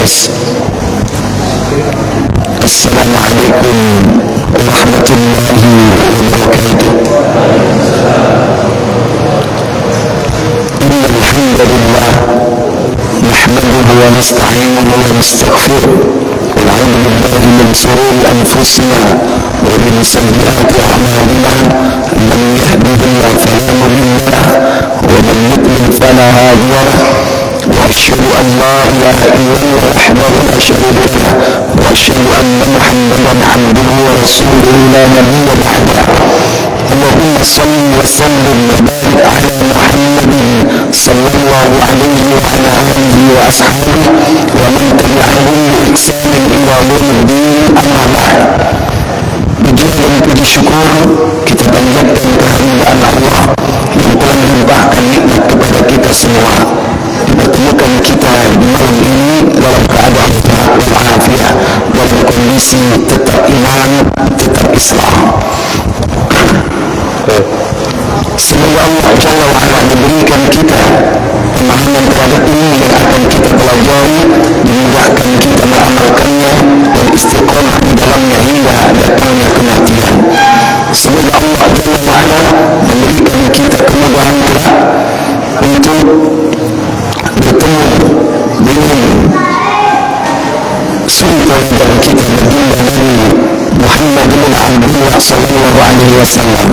tes. Assalamualaikum warahmatullahi wabarakatuh. Innal hamdalillah nahmaduhu wa nasta'inuhu wa nastaghfiruh wa na'udzu billahi min shururi anfusina wa min sayyiati a'malina man yahdihillahu fala mudilla lahu wa man yudlil fala hadiya lahu. وأشهد أن لا إله إلا الله وحده لا شريك له وأشهد أن محمدا عبده ورسوله لا نبي بعده. اللهم صل وسلم وبارك على محمد صلى الله عليه وعلى آله وأصحابه ومن تبعهم بإحسان إلى يوم الدين. أما بعد. Puji dan puji syukur kita panjatkan kehadiran Allah yang telah melimpahkan nikmat kepada kita semua, dipertemukan kita di malam ini dalam keadaan walafiat, dalam kondisi tetap iman, tetap Islam. Semoga Allah Jalla wa Ala memberikan kita pemahaman terhadap ini yang akan kita pelajari, dimudahkan kita mengamalkannya dan istiqomah di dalamnya hingga datangnya kematian. Semoga Allah Jalla wa Ala memberikan kita kemudahan kelak untuk bertemu dengan sultan dan kita baginda Nabi Muhammad bin Abdullah sallallahu alaihi wasallam.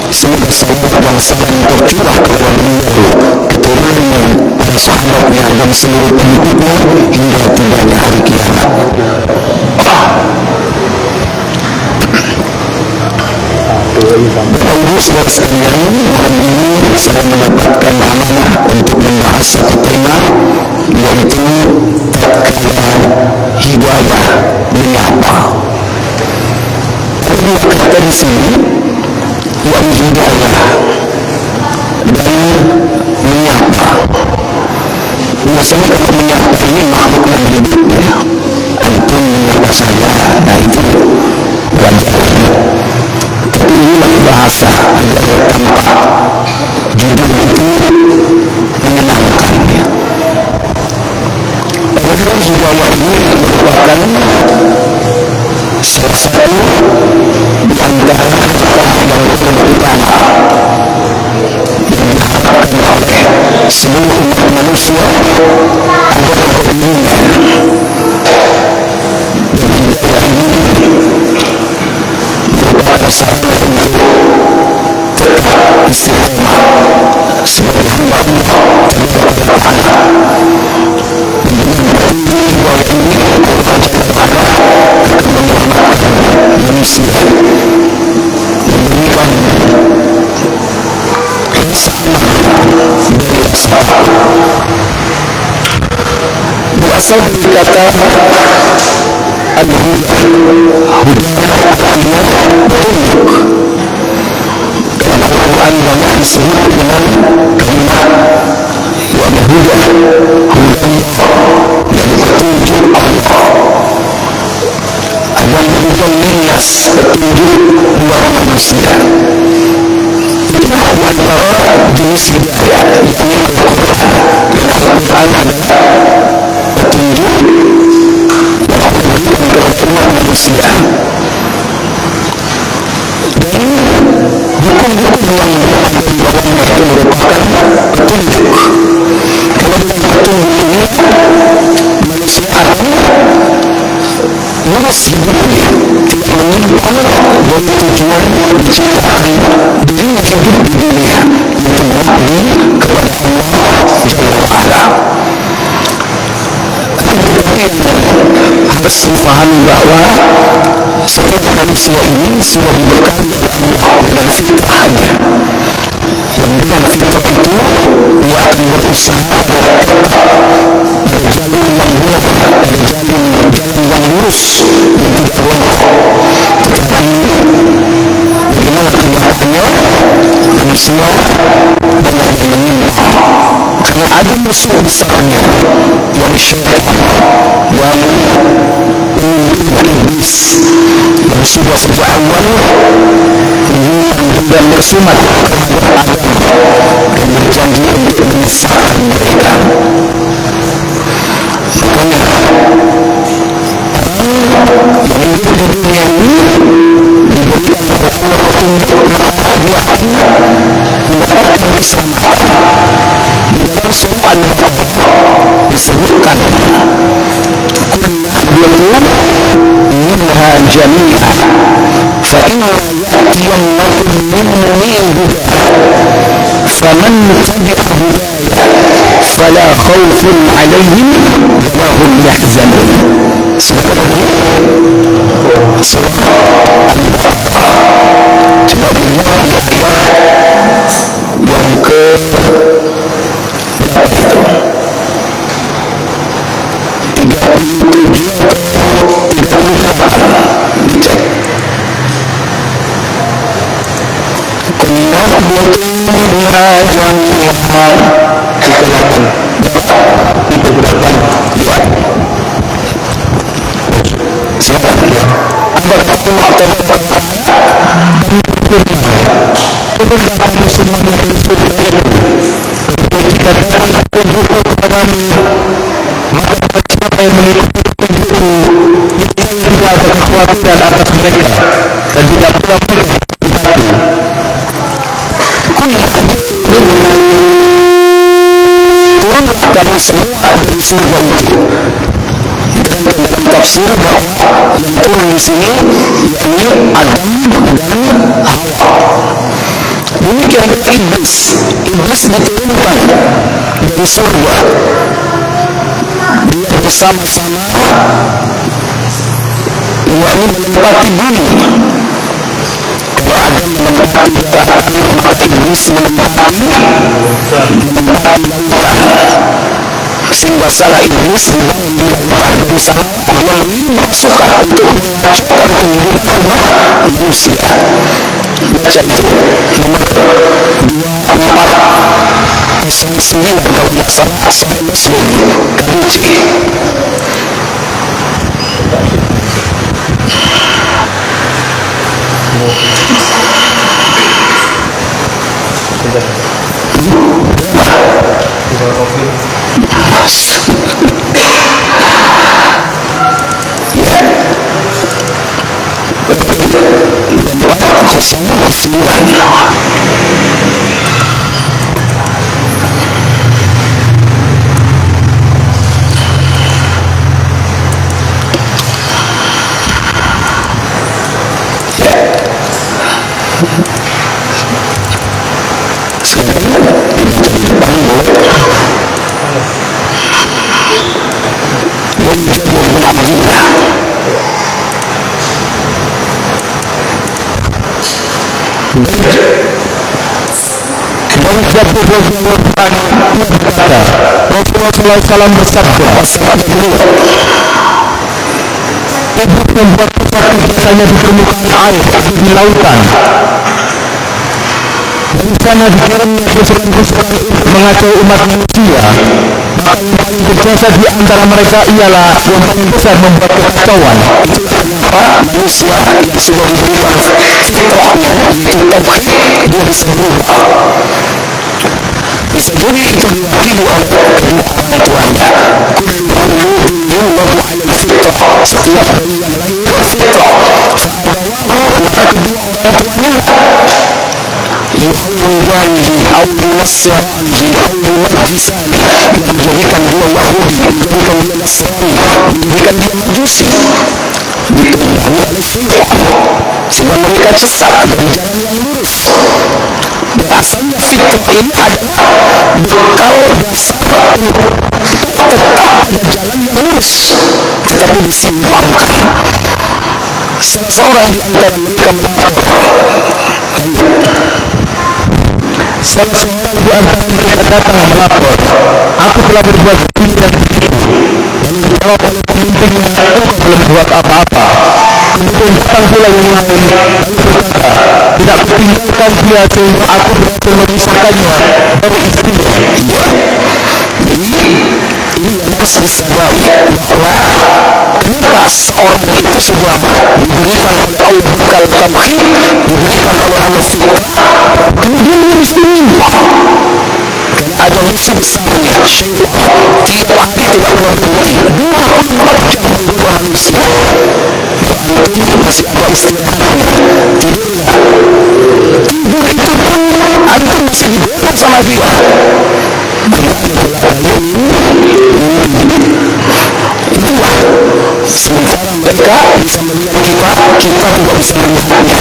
Semoga salawat dan salam tercurah kepada beliau, keturunannya, para sahabatnya dan seluruh pengikutnya hingga tibanya hari kiamat. Bapak Ibu saudara sekalian, malam ini saya mendapatkan amanah untuk membahas satu tema, yaitu tatkala hidayah menyapa. Ada dua kata di sini, yang hidayah dan menyapa. Biasanya kalau menyapa ini makhluk yang hidup ya. Antum menyapa saya, nah itu wajar. Tapi inilah bahasa agar tanpa judul itu menyenangkan ya. Padahal hidayah ini merupakan salah satu di antara yang paling utama yang diharapkan oleh seluruh umat manusia agar beriman. Dan hidayah ini merupakan sarana untuk tetap istiqomah sebagai hamba Allah Taala. Hidayah ini Allah Taala akan menyelamatkan manusia, memberikan rasa aman dari rasa takut. Berasal dari kata al-huda. Huda artinya petunjuk. Dalam Al-Quran banyak disebut dengan kalimat wal-huda, hudallah, yang petunjuk Allah. Ada hudal linnas, petunjuk buat manusia. Itulah antara jenis hidayah yang Al-Quran. Al-Quran adalah petunjuk yang Allah berikan kepada umat manusia. Dan hukum-hukum yang ada di bawahnya itu merupakan petunjuk. Kalau dengan petunjuk ini manusia akan lurus hidupnya, tidak menyimpang dari tujuan diciptakan dirinya hidup di dunia, yaitu mengabdi kepada Allah Jalla wa Ala. Harus dipahami bahwa setiap manusia ini sudah dibekali oleh Allah dengan fitrahnya, yang dengan fitrah itu dia akan berusaha agar tetap pada jalur yang benar, pada jalan yang lurus, yang tidak rontok. Tetapi bagaimana kenyataannya manusia banyak yang menyimpang karena ada musuh besarnya yang syaitan, yang iblis, yang sudah sejak awal dan bersumat terhadap Adam dan berjanji untuk menyesatkan mereka. Makanya disebutkan kullu minha jami'an fa inna ya'tiyannakum minni huda faman tabi'a hudaya fala khawfun 'alaihim wa hum yahzanun. Coba lihat di ayat yang ke berapa itu? 37 atau 38? Dicek. Kunna butuhnya jami'ah. Itu berapa? Lihat. Silakan lihat. Apa kata Mu'tabar kamu semuanya tersebut ketika datang petunjukku kepadamu, maka siapa yang mengikuti petunjukku niscaya tidak ada kekhawatiran atas mereka dan tidak pula mereka hati. Turunlah kamu semua dari surga itu. Dan dalam tafsir bahwa yang turun di sini yakni Adam dan Hawa. Demikian iblis diturunkan dari surga. Dia bersama-sama yakni menempati bumi. Kalau Adam menempati daratan, maka iblis menempati lautan. Sehingga salah iblis dibangun di lautan berusaha melalui masukan untuk mengacaukan kehidupan umat manusia. Baca itu nomor 2409 kalau tidak salah Sahih Muslim kali C. Rasulullah SAW bersabda, ibu membuat pesawat biasanya di permukaan air atau di lautan. Dari sana dikirimnya pasukan-pasukan untuk mengacau umat manusia. Maka yang paling berjasa di antara mereka ialah yang paling besar membuat kekacauan. Itu kenapa manusia yang sudah diberikan fitrahnya yaitu tauhid dia bisa berubah. Bisa jadi itu diwakili oleh kedua orang tuanya. Kullu mauludin yuladu 'ala al-fitrah. Setiap bayi yang lahir fitrah. Fa'abawahu, maka kedua orang tuanya yu'awwidanihi aw yunassiranihi aw yumajjisani, menjadikan dia Yahudi, menjadikan dia Nasrani, menjadikan dia Majusi. Ditumbuhi oleh fitrah sehingga mereka sesat dari jalan yang lurus. Dan asalnya fitrah ini adalah bekal dasar untuk tetap pada jalan yang lurus, tetapi disimpangkan. Salah seorang di antara mereka melapor. Salah seorang di antara mereka datang melapor, aku telah berbuat ini dan itu. Lalu dijawab oleh pemimpinnya, engkau belum buat apa-apa. Kemudian datang pula yang lain, lalu berkata, tidak kutinggalkan dia sehingga aku berhasil memisahkannya dari istrinya. Ini yang harus disadari bahwa kenapa seorang itu sudah diberikan oleh Allah bekal tauhid, diberikan oleh Allah fitrah, kemudian dia bisa menyimpang. Karena ada musuh besarnya syaitan, tiap hari tidak pernah berhenti 24 jam menggoda manusia. Antum masih ada istirahatnya, tidurlah. Tidur itu pun antum masih digoda sama dia. Bagaimana pula sementara mereka bisa melihat kita tidak bisa melihatnya.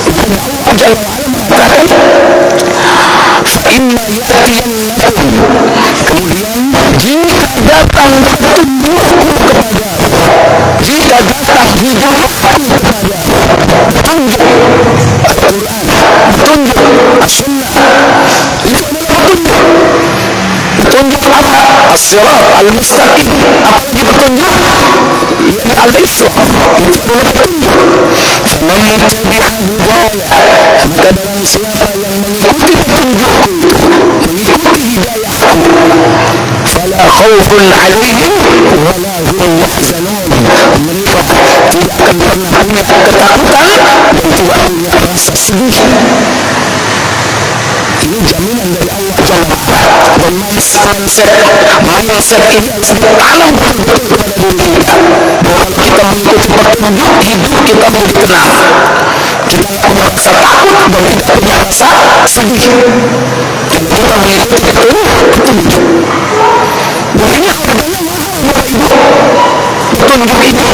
Makanya Allah Jalla wa'ala mengatakan فَإِمَّا يَأْتِيَنَّكُمْ, kemudian jika datang petunjukku kepadamu, jika datang hidayahku kepadamu, petunjuk Al-Quran, petunjuk As-Sunnah, itu adalah petunjuk. Petunjuk apa? As-Sirat Al-Mustaqim. Apalagi petunjuk? Yakni Al-Islam. Itu adalah petunjuk. فَمَنْ يَتَّبِعَ هُدَايَ, maka barang siapa yang mengikuti petunjukku, mengikuti hidayahku, فَلَا خَوْفٌ عَلَيْهِمْ وَلَا هُمْ يَحْزَنُونَ, mereka tidak akan pernah punya ketakutan dan tidak punya rasa sedih. Ini jaminan dari Allah Jalla wa'ala. Dan mindset ini harus ditanam betul-betul kepada diri kita, bahwa kalau kita mengikuti petunjuk, hidup kita menjadi tenang, kita tidak punya rasa takut dan tidak punya rasa sedih kalau kita mengikuti petunjuk. Dan ini harganya mahal buat ibu, petunjuk itu.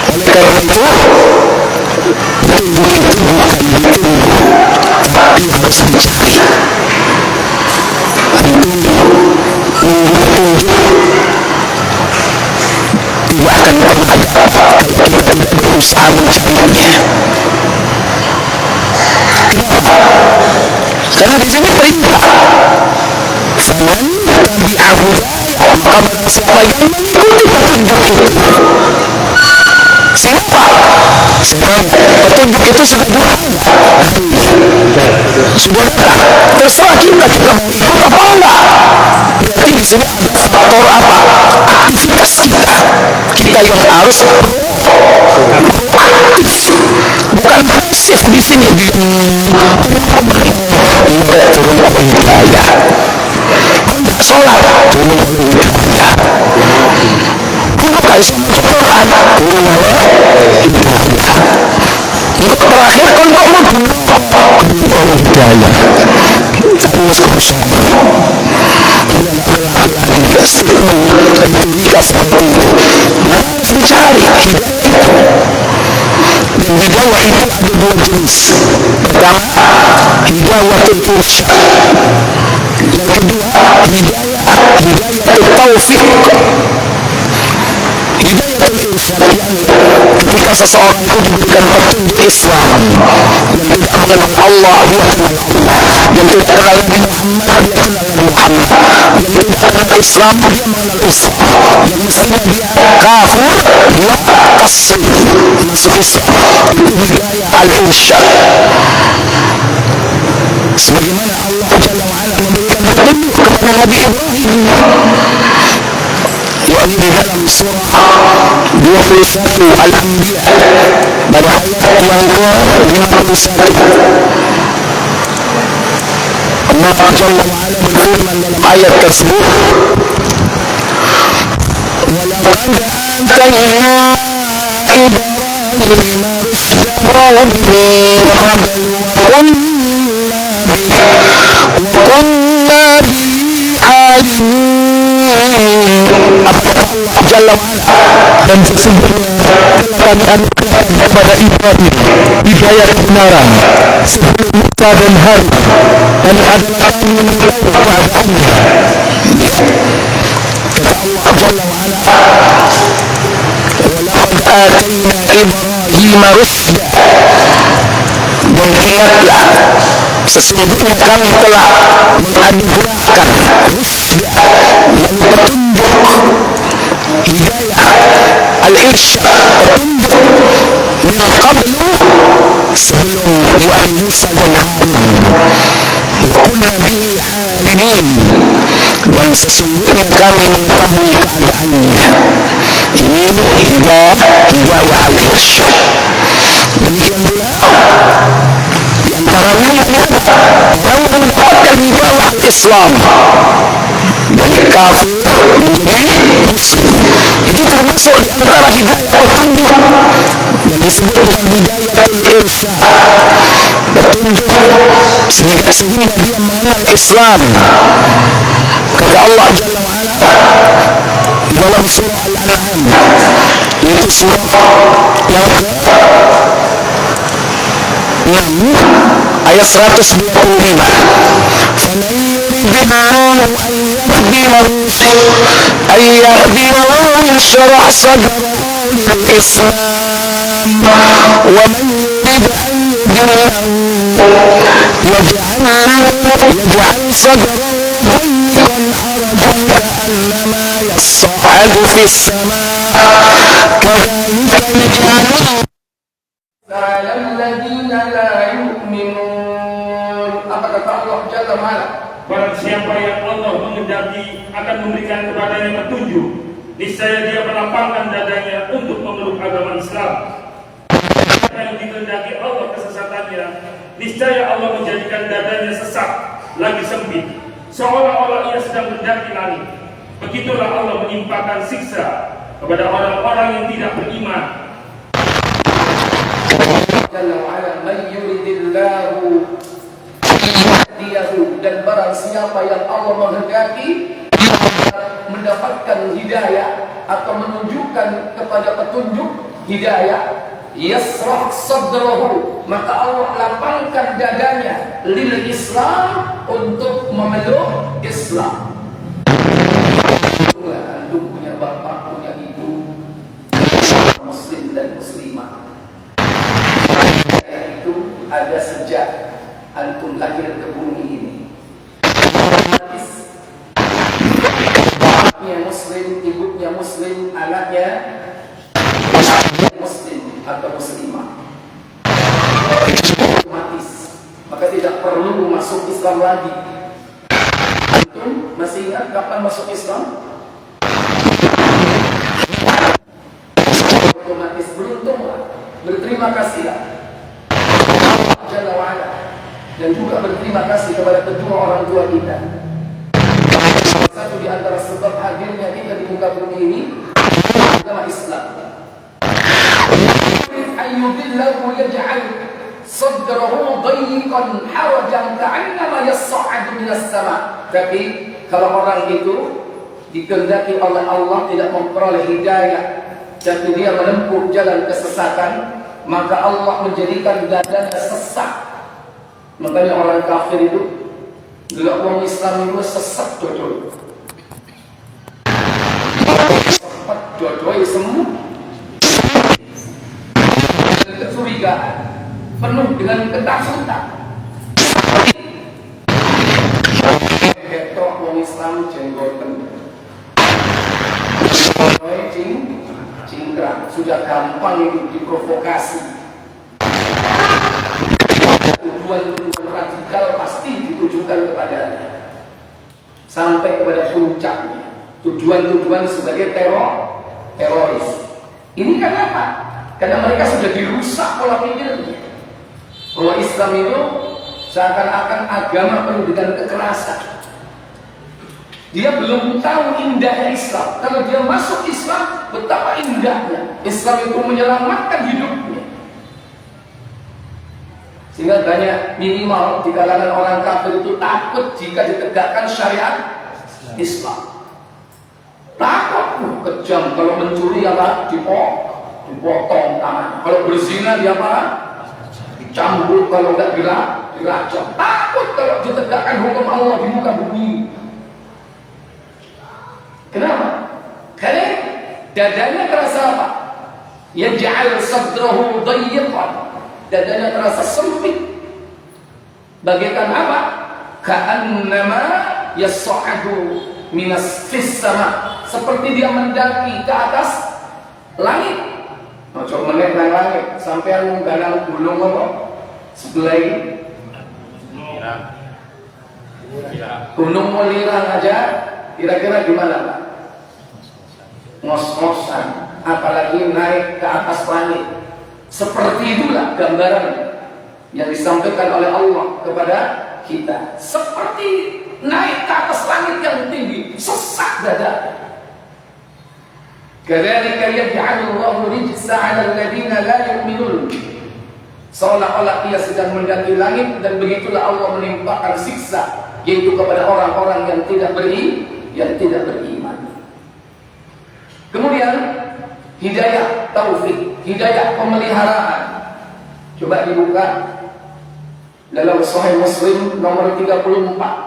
Oleh karena itu, petunjuk itu bukan ditunggu, tapi harus dicari. Antum nunggu petunjuk tidak akan pernah dapat kalau kita tidak berusaha mencarinya. Kenapa? Karena di sini perintah. Faman tabi'a hudaya, maka barang siapa yang mengikuti petunjuk itu. Siapa? Petunjuk itu sudah datang. Sudah datang. Terserah kita mau ikut apa enggak. Berarti di sini ada faktor apa? Aktivitas kita. Kita yang harus proaktif, bukan pasif di sini. Tidak turun oleh hidayah. Tidak sholat turun oleh hidayah. Enggak sama Quran turun oleh hidayah. Untuk terakhir kan kok mau turun oleh hidayah. Terus kosong. Tidak statement retorika seperti itu. Harus dicari hidayah itu. Dan hidayah itu ada dua jenis. Pertama, hidayatul irsyad. Yang kedua, hidayatul taufiq. Hidayatul irsyad yakni ketika seseorang itu diberikan petunjuk Islam yang tidak mengenal Allah, dia kenal Allah. Yang tidak kenal Nabi Muhammad, dia kenal Nabi Muhammad. Yang tidak kenal Islam, dia mengenal Islam. Yang mestinya dia kafir, dia taslim masuk Islam. Itu hidayah al-irsyad. Sebagaimana Allah Jalla wa'ala memberikan petunjuk kepada Nabi Ibrahim, yakni di dalam surah 21 Al-Anbiya pada ayat yang ke-51. Allah Jalla wa'ala berfirman dalam ayat tersebut, وَلَقَدْ آتَيْنَا إِبْرَاهِيمَ رُشْدَهُ مِنْ قَبْلُ وَكُنَّا بِهِ عَالِمِينَ. Apakah Allah Jalla wa'ala, dan sesungguhnya telah kami anugerahkan kepada Ibrahim hidayah kebenaran sebelum Musa dan Harun, dan adalah kami mengetahui keadaannya. Kata Allah Jalla wa'ala, وَلَقَدْ آتَيْنَا إِبْرَاهِيمَ رُشْدَهُ, dan ingatlah sesungguhnya kami telah menganugerahkan rusda, yang petunjuk, hidayah al-irsyad, petunjuk min qablu, sebelum Nabi Musa dan Harun. Kunna bihi alimin, dan sesungguhnya kami mengetahui keadaannya. Ini hidayah al-irsyad. Demikian pula di antaranya orang mendapatkan hidayah al-Islam dari kafir menjadi muslim. Itu termasuk di antara hidayah petunjuk yang disebut dengan hidayah al-irsyad, petunjuk sehingga dia mengenal Islam. Kata Allah Jalla wa'ala, dalam surah Al-An'am, yaitu surah yang ke-6 ayat 125. فَمَنْ يُرِدِ اللَّهُ أن يهديه يشرح صدره للإسلام ومن يريد أن يضله يجعل صدره ضيقا حرجا كأنما يصعد في السماء كذلك يجعل على الذين لا يؤمنون. Apa kata Allah Jalla wa'ala? Barang siapa yang Allah menghendaki akan memberikan kepadanya petunjuk, niscaya dia melapangkan dadanya untuk memeluk agama Islam. Yang dikehendaki Allah kesesatannya, niscaya Allah menjadikan dadanya sesak lagi sempit, seolah-olah ia sedang mendaki langit. Begitulah Allah menimpakan siksa kepada orang-orang yang tidak beriman. Jalla wa'ala, man yuridillahu diyahu, dan barang siapa yang Allah menghendaki mendapatkan hidayah atau menunjukkan kepada petunjuk hidayah, yasrah sadrahu, maka Allah lapangkan dadanya lil Islam, untuk memeluk Islam. Antum punya bapak, punya ibu muslim dan muslimah, itu ada sejak antum lahir ke bumi ini. Bapaknya muslim, ibunya muslim, anaknya muslim atau muslimah, otomatis maka tidak perlu masuk Islam lagi. Antum masih ingat kapan masuk Islam? Otomatis beruntunglah, berterima kasihlah Jalla wa'ala, dan juga berterima kasih kepada kedua orang tua kita. Satu di antara sebab hadirnya kita di muka bumi ini adalah Islam. Ayyudillahu yaj'al sadrahu dayyiqan harajan ka'annama yas'adu minas sama'. Tapi kalau orang itu dikehendaki oleh Allah tidak memperoleh hidayah, jadi dia menempuh jalan kesesatan, maka Allah menjadikan dadanya sesak. Makanya orang kafir itu, bila orang Islam itu sesak jodoh, sempat jodoh semua, dan kecurigaan, penuh dengan ketakutan. Ketok orang Islam jenggoten, cingkrang, sudah gampang itu diprovokasi. Tujuan radikal pasti ditujukan kepadanya sampai kepada puncaknya. Tujuan-tujuan sebagai teroris. Ini kan apa? Karena mereka sudah dirusak pola pikirnya. Bahwa Islam itu seakan-akan agama penuh dengan kekerasan. Dia belum tahu indahnya Islam. Kalau dia masuk Islam, betapa indahnya Islam itu menyelamatkan hidupnya. Sehingga banyak minimal di kalangan orang kafir itu takut jika ditegakkan syariat Islam. Takut, kejam. Kalau mencuri apa? Dipotong tangan. Kalau berzina dia apa? Dicambuk. Kalau enggak dirajam. Takut kalau ditegakkan hukum Allah di muka bumi. Kenapa? Karena dadanya terasa apa? Yaj'al sadrahu dayyiqan, dadanya terasa sempit. Bagaikan apa? Ka'annama yas'adu minas fis sama, seperti dia mendaki ke atas langit. Coba menit nang langit sampai nggalang gulung apa? Sebelah ini. Gunung Mulirang aja kira-kira gimana Pak? Ngos-ngosan, apalagi naik ke atas langit. Seperti itulah gambaran yang disampaikan oleh Allah kepada kita. Seperti naik ke atas langit yang tinggi, sesak dada. Kadzalika yaj'alullahu rijsa 'alal ladzina la yu'minun. Seolah-olah ia sedang mendaki langit, dan begitulah Allah menimpakan siksa, yaitu kepada orang-orang yang tidak beriman. Kemudian hidayah taufik, hidayah pemeliharaan. Coba dibuka dalam Sahih Muslim nomor 34.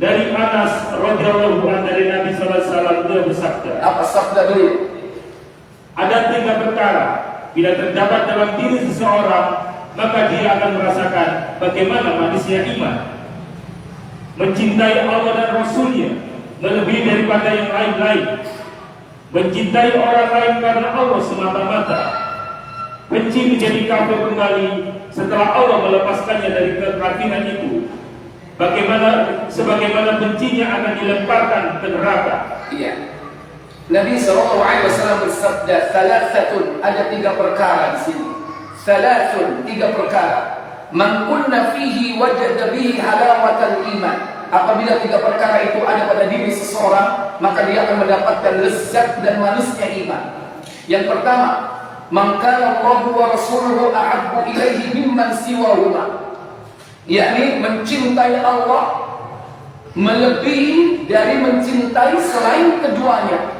Dari Anas radhiyallahu anhu dari Nabi sallallahu alaihi wasallam beliau bersabda, Apa sabda beliau? ada 3 perkara bila terdapat dalam diri seseorang maka dia akan merasakan bagaimana manisnya iman. Mencintai Allah dan Rasulnya melebihi daripada yang lain-lain. Mencintai orang lain karena Allah semata-mata. Benci menjadi kafir kembali setelah Allah melepaskannya dari kekafiran itu. Sebagaimana bencinya akan dilemparkan ke neraka. Iya. Nabi SAW bersabda, "Thalathatun", ada 3 perkara di sini. Thalathun, 3 perkara. Man kunna fihi wajada bihi halawatal iman. Apabila 3 perkara itu ada pada diri seseorang, maka dia akan mendapatkan lezat dan manisnya iman. Yang pertama, man kana Allahu wa rasuluhu a'abbu ilaihi mimman siwahuma. Yakni mencintai Allah melebihi dari mencintai selain keduanya.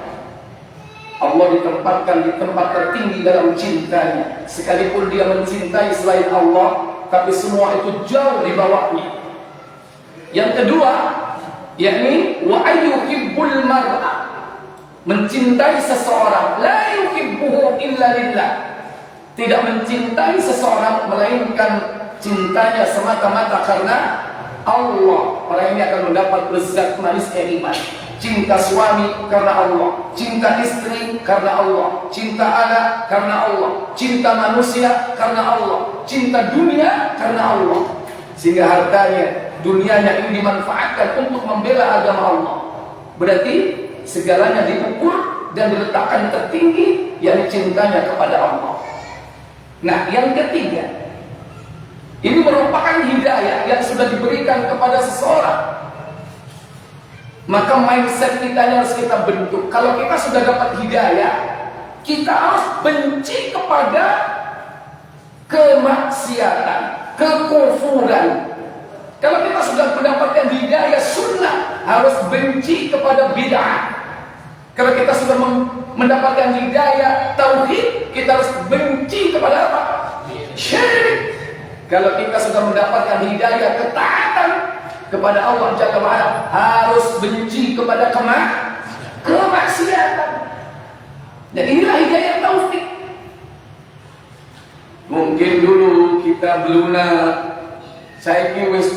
Allah ditempatkan di tempat tertinggi dalam cintanya. Sekalipun dia mencintai selain Allah, tapi semua itu jauh di bawahnya. Yang kedua, yakni wa ayyuhibbul mar'a, mencintai seseorang la yuhibbuhu illa lillah. Tidak mencintai seseorang melainkan cintanya semata-mata karena Allah. Orang ini akan mendapat lezat manisnya iman. Cinta suami karena Allah, cinta istri karena Allah, cinta anak karena Allah, cinta manusia karena Allah, cinta dunia karena Allah. Sehingga hartanya, dunianya ini dimanfaatkan untuk membela agama Allah. Berarti segalanya diukur dan diletakkan tertinggi, yakni cintanya kepada Allah. Nah, yang ketiga, ini merupakan hidayah yang sudah diberikan kepada seseorang. Maka mindset kita harus kita bentuk. Kalau kita sudah dapat hidayah, kita harus benci kepada kemaksiatan, kekufuran. Kalau kita sudah mendapatkan hidayah sunnah, harus benci kepada bid'ah. Kalau kita sudah mendapatkan hidayah tauhid, kita harus benci kepada apa? Syirik. Kalau kita sudah mendapatkan hidayah ketaatan kepada Allah Jalla wa'ala, harus benci kepada kemaksiatan. Dan inilah hidayah taufik. Mungkin dulu kita beluna, saiki wis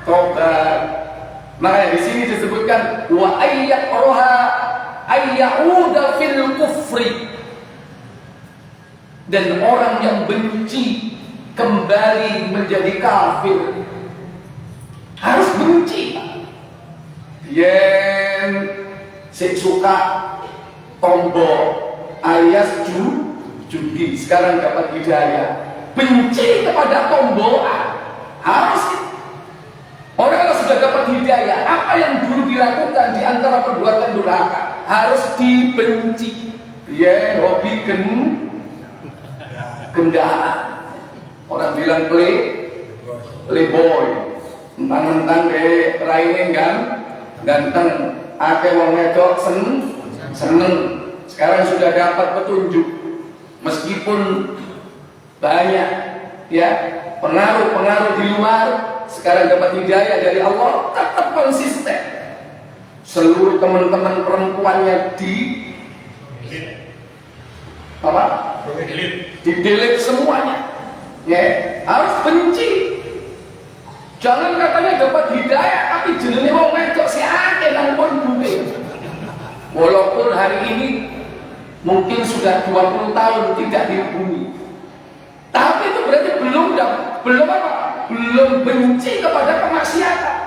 tobat. Makanya di sini disebutkan wa ayyaqraha ayyauda fil kufri. Dan orang yang benci kembali menjadi kafir, harus benci. Yen sik suka tombol alias judi, sekarang dapat hidayah, benci kepada tombolan. Harus. Orang kalau sudah dapat hidayah, apa yang dulu dilakukan di antara perbuatan durhaka harus dibenci. Ya, hobi gendaan. Orang bilang playboy, mentang-mentang raine kan ganteng, akeh wong wedok seneng. Sekarang sudah dapat petunjuk, meskipun banyak ya pengaruh di luar, sekarang dapat hidayah dari Allah, tetap konsisten. Seluruh teman-teman perempuannya di-delete semuanya. Ya, harus benci. Jangan katanya dapat hidayah tapi jenenge wong wedok si akeh nang pun duwe. Walaupun hari ini mungkin sudah 20 tahun tidak dihubungi, tapi itu berarti belum benci kepada kemaksiatan.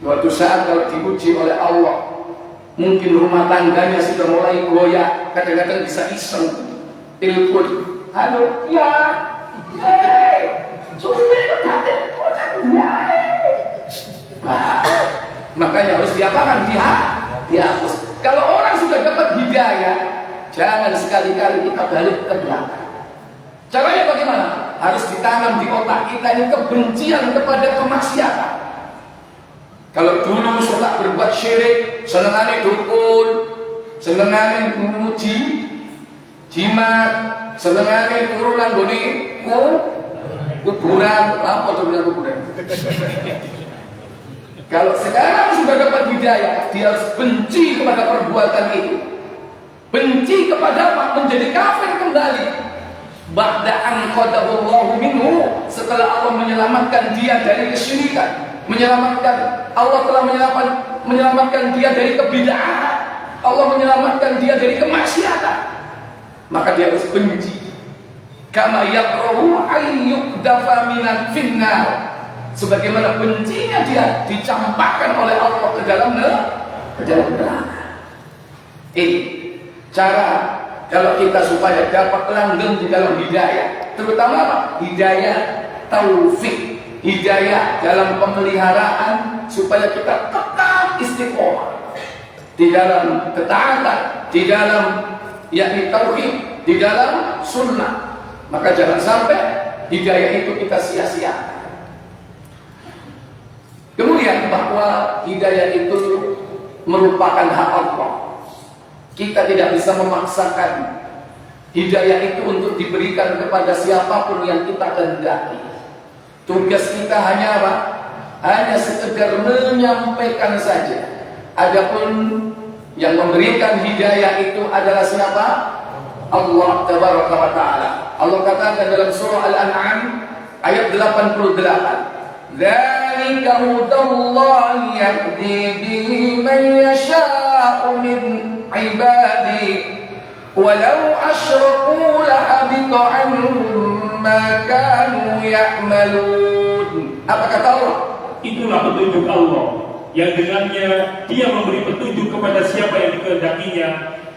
Suatu saat kalau diuji oleh Allah, mungkin rumah tangganya sudah mulai goyah, kadang-kadang bisa iseng telepon, halo, ya, makanya harus diapakan? Dihapus. Kalau orang sudah dapat hidayah, jangan sekali-kali kita balik ke belakang. Caranya bagaimana? Harus ditanam di otak kita ini kebencian kepada kemaksiatan. Kalau dulu suka berbuat syirik, senengannya dukun, senengannya memuji, jimat, senengannya turunan goni, kuburan, apa tuh bilang kuburan? Kalau sekarang sudah dapat hidayah, dia harus benci kepada perbuatan itu. Benci kepada apa? Menjadi kafir kembali. Ba'da an qadallahu minhu, setelah Allah menyelamatkan dia dari kesyirikan, Allah telah menyelamatkan dia dari kebid'ahan, Allah menyelamatkan dia dari kemaksiatan, maka dia harus benci. Kama yakrahu ayyuqdafa minan finnar, sebagaimana bencinya dia dicampakkan oleh Allah ke dalam neraka. Ini cara kalau kita supaya dapat langgeng di dalam hidayah, terutama apa? Hidayah taufik, hidayah dalam pemeliharaan supaya kita tetap istiqomah di dalam ketaatan, di dalam yakni tauhid, di dalam sunnah. Maka jangan sampai hidayah itu kita sia-sia. Kemudian bahwa hidayah itu merupakan hak Allah. Kita tidak bisa memaksakan hidayah itu untuk diberikan kepada siapapun yang kita kehendaki. Tugas kita hanya apa? Hanya sekedar menyampaikan saja. Adapun yang memberikan hidayah itu adalah siapa? Allah Tabaraka wa Ta'ala. Allah katakan dalam surah Al-An'am ayat 88, "Dzalika hudallahi yahdi bihi man yasha'u min ibadi walau asyraku lahabita anhum ma kanu ya'malun." Apa kata Allah? Itulah petunjuk Allah yang dengannya dia memberi petunjuk kepada siapa yang dikehendakinya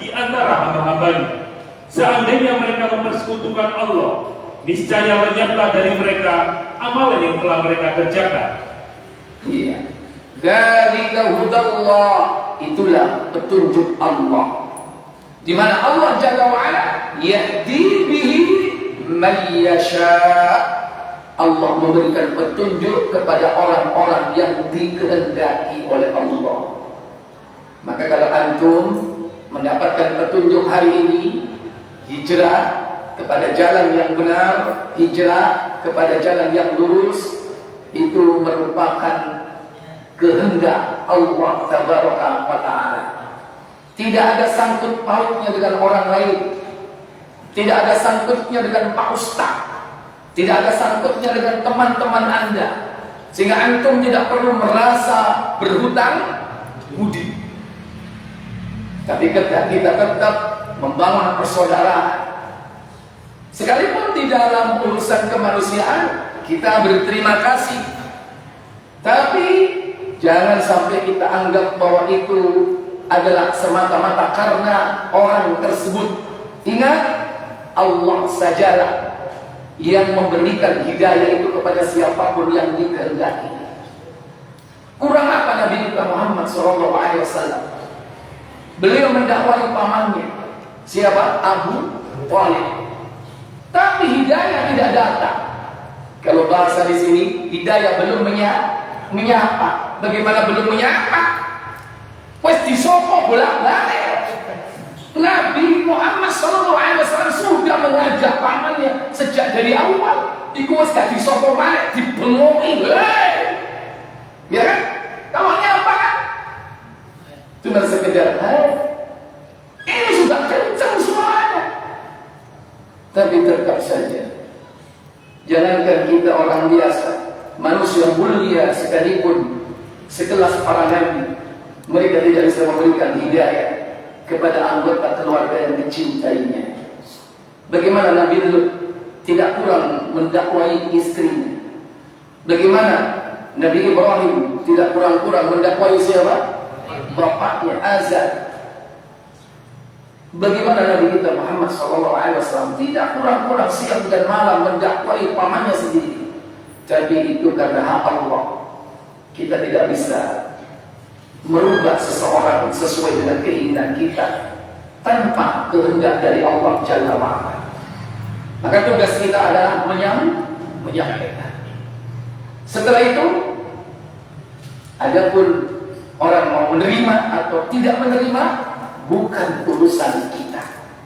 di antara hamba-hambanya. Seandainya mereka mempersekutukan Allah, niscaya lenyaplah dari mereka amalan yang telah mereka kerjakan. Iya. Dzalika hudallah, itulah petunjuk Allah. Di mana Allah Jalla wa Ala yahdi bihi man yasha. Allah memberikan petunjuk kepada orang-orang yang dikehendaki oleh Allah. Maka kalau antum mendapatkan petunjuk hari ini, hijrah kepada jalan yang benar, hijrah kepada jalan yang lurus, itu merupakan kehendak Allah Tabaraka wa Ta'ala. Tidak ada sangkut pautnya dengan orang lain, tidak ada sangkutnya dengan Pak Ustaz, tidak ada sangkutnya dengan teman-teman Anda, sehingga antum tidak perlu merasa berhutang budi. Tapi kita tetap membangun persaudaraan. Sekalipun di dalam urusan kemanusiaan kita berterima kasih, tapi jangan sampai kita anggap bahwa itu adalah semata-mata karena orang tersebut. Ingat, Allah sajalah yang memberikan hidayah itu kepada siapapun yang dikehendaki. Kurang apa Nabi kita Muhammad SAW? Beliau mendakwai pamannya, siapa? Abu Thalib. Tapi hidayah tidak datang. Kalau bahasa di sini, hidayah belum menyapa. Bagaimana belum menyapa? Wes disopok bolak-balik. Nabi Muhammad SAW sudah mengajak pamannya sejak dari awal. Iku wes gak disopok balik, dibengoki. Ya kan? Kamu nyapa kan? Cuma sekedar, ini sudah kencang suaranya. Tapi tetap saja, jangankan kita orang biasa, manusia mulia sekalipun sekelas para nabi, mereka tidak bisa memberikan hidayah kepada anggota keluarga yang dicintainya. Bagaimana Nabi Lut tidak kurang mendakwai istrinya? Bagaimana Nabi Ibrahim tidak kurang-kurang mendakwai siapa? Bapaknya Azar. Bagaimana Nabi kita Muhammad SAW tidak kurang-kurang siang dan malam mendakwai pamannya sendiri. Tapi itu karena hak Allah. Kita tidak bisa merubah seseorang sesuai dengan keinginan kita tanpa kehendak dari Allah Jalla wa'ala. Maka tugas kita adalah menyampaikan. Setelah itu, adapun orang mau menerima atau tidak menerima bukan urusan kita,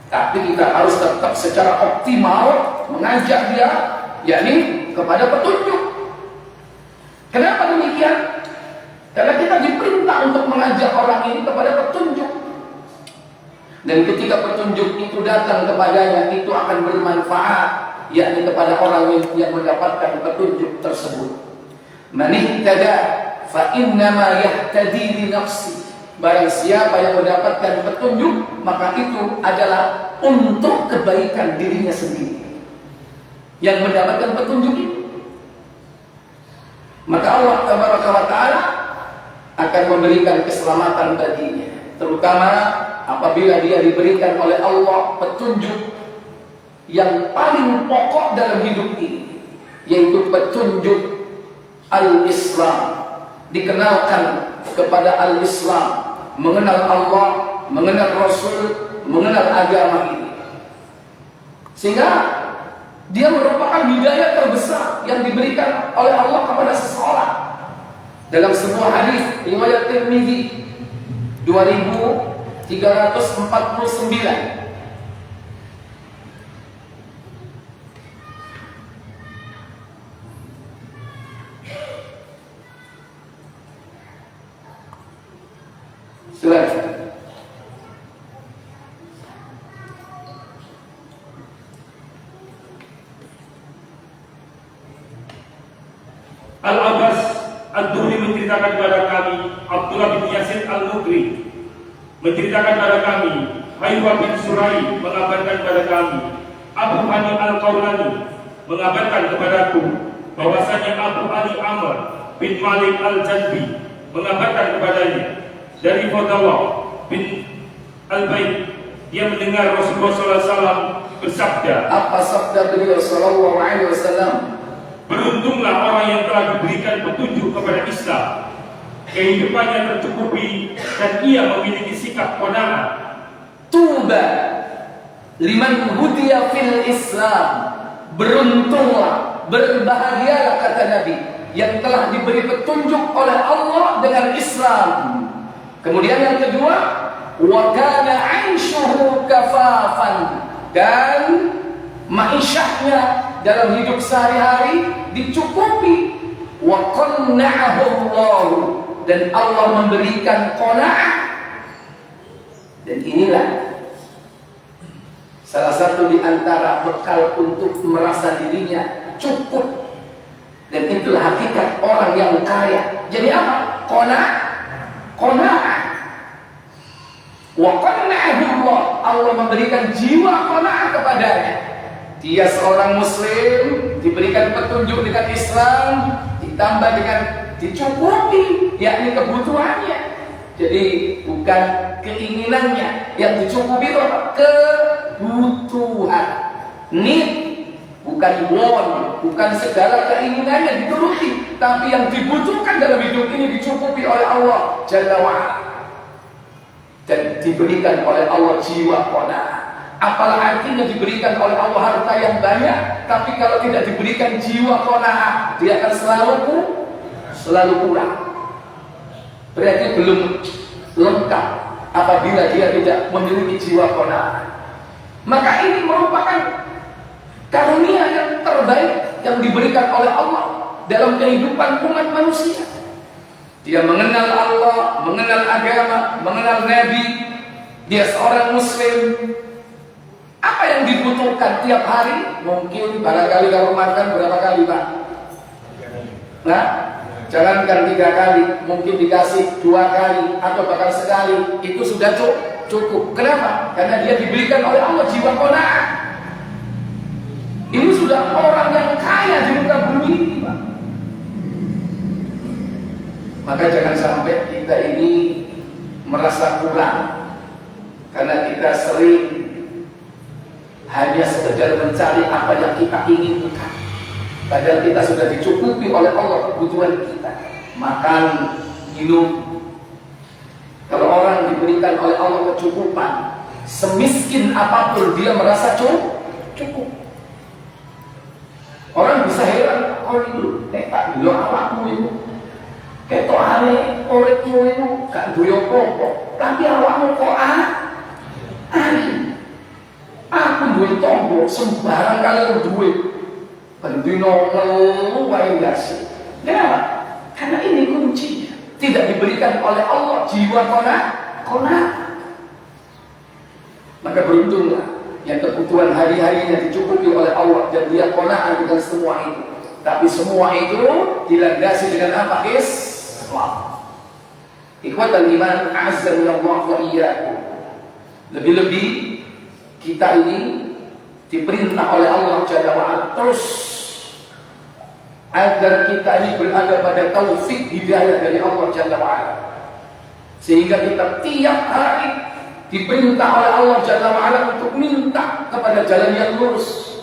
tapi kita harus tetap secara optimal mengajak dia, yakni kepada petunjuk. Kenapa demikian? Karena kita diperintah untuk mengajak orang ini kepada petunjuk. Dan ketika petunjuk itu datang kepadanya, itu akan bermanfaat, yakni kepada orang yang mendapatkan petunjuk tersebut. Man ihtada fa innama yahtadi li nafsi. Barang siapa yang mendapatkan petunjuk, maka itu adalah untuk kebaikan dirinya sendiri. Yang mendapatkan petunjuk itu, maka Allah Tabaraka wa Ta'ala akan memberikan keselamatan baginya, terutama apabila dia diberikan oleh Allah petunjuk yang paling pokok dalam hidup ini, yaitu petunjuk Al-Islam. Dikenalkan kepada Al-Islam, mengenal Allah, mengenal Rasul, mengenal agama ini, sehingga dia merupakan hidayah terbesar yang diberikan oleh Allah kepada seseorang. Dalam sebuah hadis riwayat Tirmidzi 2349, silakan. Al-Abbas Ad-Duri menceritakan kepada kami, Abdullah bin Yasin Al-Mukri menceritakan kepada kami, Haywa bin Surai mengabarkan kepada kami, Abu Hani Al-Qawlani mengabarkan kepadaku bahwasanya Abu Ali Amr bin Malik Al-Jadbi mengabarkan kepadanya dari Fadawah bin Al-Bait, dia mendengar Rasulullah SAW bersabda. Apa sabda beliau sallallahu alaihi wasallam? Beruntunglah orang yang telah diberikan petunjuk kepada Islam, kehidupannya tercukupi dan ia memiliki sikap qanaah. Tuba liman hudiya fil Islam. Beruntunglah, berbahagialah kata Nabi yang telah diberi petunjuk oleh Allah dengan Islam. Kemudian yang kedua, wa kana 'aishuhu kafafan, dan ma'isyahnya dalam hidup sehari-hari dicukupi. Wa qanna'ahu Allah, dan Allah memberikan qanaah. Dan inilah salah satu di antara bekal untuk merasa dirinya cukup. Dan itulah hakikat orang yang kaya. Jadi apa? Qanaah. Wa qanna'ahu Allah, Allah memberikan jiwa qanaah kepadanya. Dia seorang muslim, diberikan petunjuk dengan Islam, ditambah dengan dicukupi, yakni kebutuhannya. Jadi bukan keinginannya yang dicukupi, itu kebutuhan. Need, bukan want, bukan segala keinginannya dituruti, tapi yang dibutuhkan dalam hidup ini dicukupi oleh Allah Jalla wa'ala. Dan diberikan oleh Allah jiwa qanaah. Apalah artinya diberikan oleh Allah harta yang banyak, tapi kalau tidak diberikan jiwa qanaah, dia akan selalu kurang. Berarti belum lengkap apabila dia tidak memiliki jiwa qanaah. Maka ini merupakan karunia yang terbaik yang diberikan oleh Allah dalam kehidupan umat manusia. Dia mengenal Allah, mengenal agama, mengenal Nabi. Dia seorang muslim. Apa yang dibutuhkan tiap hari? Mungkin barangkali kalau makan berapa kali, Pak? Nah, jangankan 3 kali, mungkin dikasih 2 kali atau bahkan sekali, itu sudah cukup. Kenapa? Karena dia diberikan oleh Allah jiwa qanaah. Ini sudah orang yang kaya di muka bumi ini, Pak. Maka jangan sampai kita ini merasa kurang karena kita sering hanya sekedar mencari apa yang kita inginkan, padahal kita sudah dicukupi oleh Allah kebutuhan kita. Makan, minum, Kalau orang diberikan oleh Allah kecukupan, semiskin apapun dia merasa cukup. Orang bisa heran, oh itu tak dulu awakmu itu ketok ale uripmu itu gak duwe apa-apa, tapi awakmu kok aneh. Aku duwe tangga sembarang kali duwe. Bendino ngelu wae ngasih. Kenapa? Karena ini kuncinya. Tidak diberikan oleh Allah jiwa kona. Maka beruntunglah yang kebutuhan hari-harinya dicukupi oleh Allah dan dia qanaah dengan semua itu. Tapi semua itu dilandasi dengan apa? Islam. Ikhwatal iman, a'azzani Allah wa iyyakum. Lebih-lebih kita ini diperintah oleh Allah Jalla wa'ala terus agar kita ini berada pada taufik hidayah dari Allah Jalla wa'ala, sehingga kita tiap hari diperintah oleh Allah Jalla wa'ala untuk minta kepada jalan yang lurus.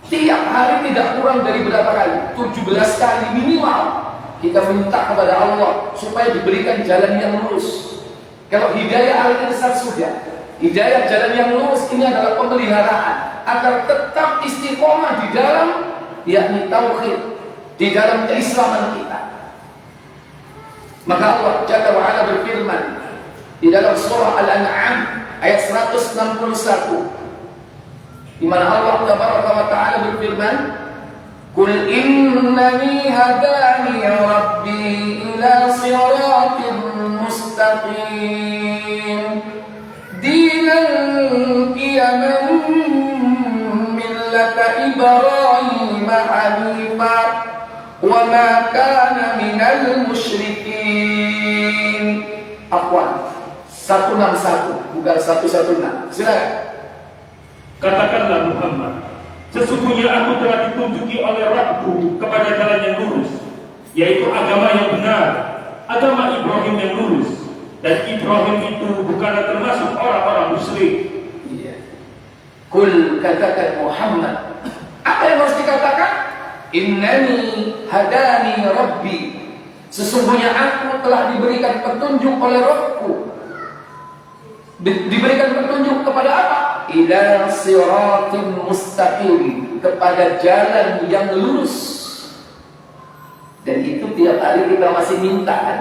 Tiap hari tidak kurang dari berapa kali? 17 kali minimal kita minta kepada Allah supaya diberikan jalan yang lurus. Kalau hidayah al-irsad sudah, hidayah jalan yang lurus ini adalah pemeliharaan agar tetap istiqomah di dalam yakni tauhid, di dalam keislaman kita. Maka Allah Jalla wa Ala berfirman di dalam surah Al-An'am ayat 161, di mana Allah Tabaraka wa Ta'ala berfirman, "Qul innani hadani rabbi ila siratin mustaqim dinan qiyaman millata Ibrahim hanifa wa ma kana minal musyrikin." Afwan, 161 bukan 116. Silakan. Katakanlah Muhammad, sesungguhnya aku telah ditunjuki oleh Rabbku kepada jalan yang lurus, yaitu agama yang benar, agama Ibrahim yang lurus. Dan Ibrahim itu bukanlah termasuk orang-orang musyrik. Kul, katakan Muhammad, apa yang harus dikatakan? Innani hadani Rabbi, sesungguhnya aku telah diberikan petunjuk oleh Rabbku. Diberikan petunjuk kepada apa? Ila siratin mustaqim, kepada jalan yang lurus. Dan itu tiap hari kita masih minta kan?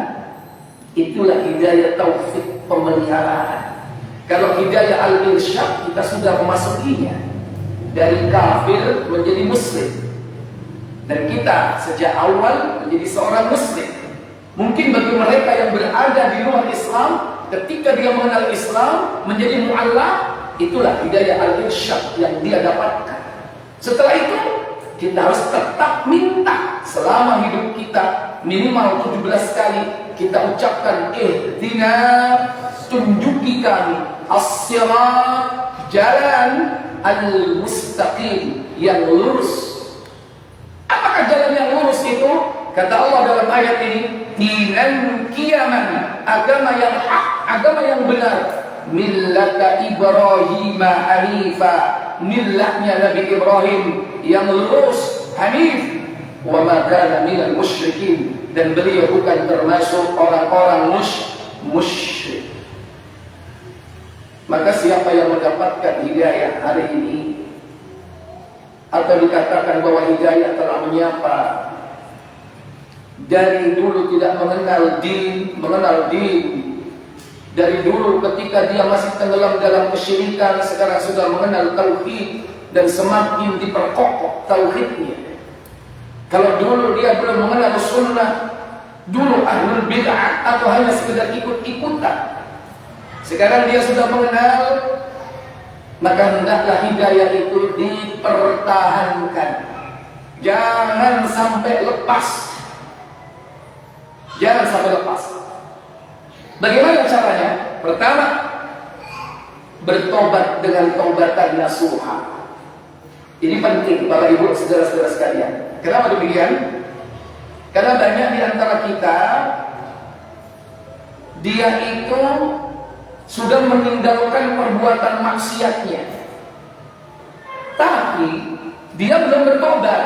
Itulah hidayah taufik, pemeliharaan. Kalau hidayah al-irsyad kita sudah memasukinya, dari kafir menjadi muslim. Dan kita sejak awal menjadi seorang muslim. Mungkin bagi mereka yang berada di luar Islam, ketika dia mengenal Islam menjadi mu'allaf, itulah hidayah al-irsyad yang dia dapatkan. Setelah itu kita harus tetap minta selama hidup kita, minimal 17 kali kita ucapkan ihdina, tunjuki kami as-sirat, jalan al-mustaqim, yang lurus. Apakah jalan yang lurus itu? Kata Allah dalam ayat ini, dinan qiyaman, agama yang hak, agama yang benar, millata Ibrahim hanifa, millahnya Nabi Ibrahim yang lurus, hanif, wa ma kana minal musyrikin, dan beliau bukan termasuk orang-orang musyrik. Maka siapa yang mendapatkan hidayah hari ini, atau dikatakan bahwa hidayah telah menyapa, dari dulu tidak mengenal din, dari dulu ketika dia masih tenggelam dalam kesyirikan, sekarang sudah mengenal tauhid dan semakin diperkokoh tauhidnya. Kalau dulu dia belum mengenal sunnah, dulu ahlul bid'ah atau hanya sekedar ikut-ikutan, sekarang dia sudah mengenal, maka hendaklah hidayah itu dipertahankan, jangan sampai lepas. Jangan sampai lepas. Bagaimana caranya? Pertama, bertobat dengan taubatan nasuha. Ini penting Bapak Ibu, saudara-saudara sekalian. Kenapa demikian? Karena banyak di antara kita, dia itu sudah meninggalkan perbuatan maksiatnya, tapi dia belum bertobat.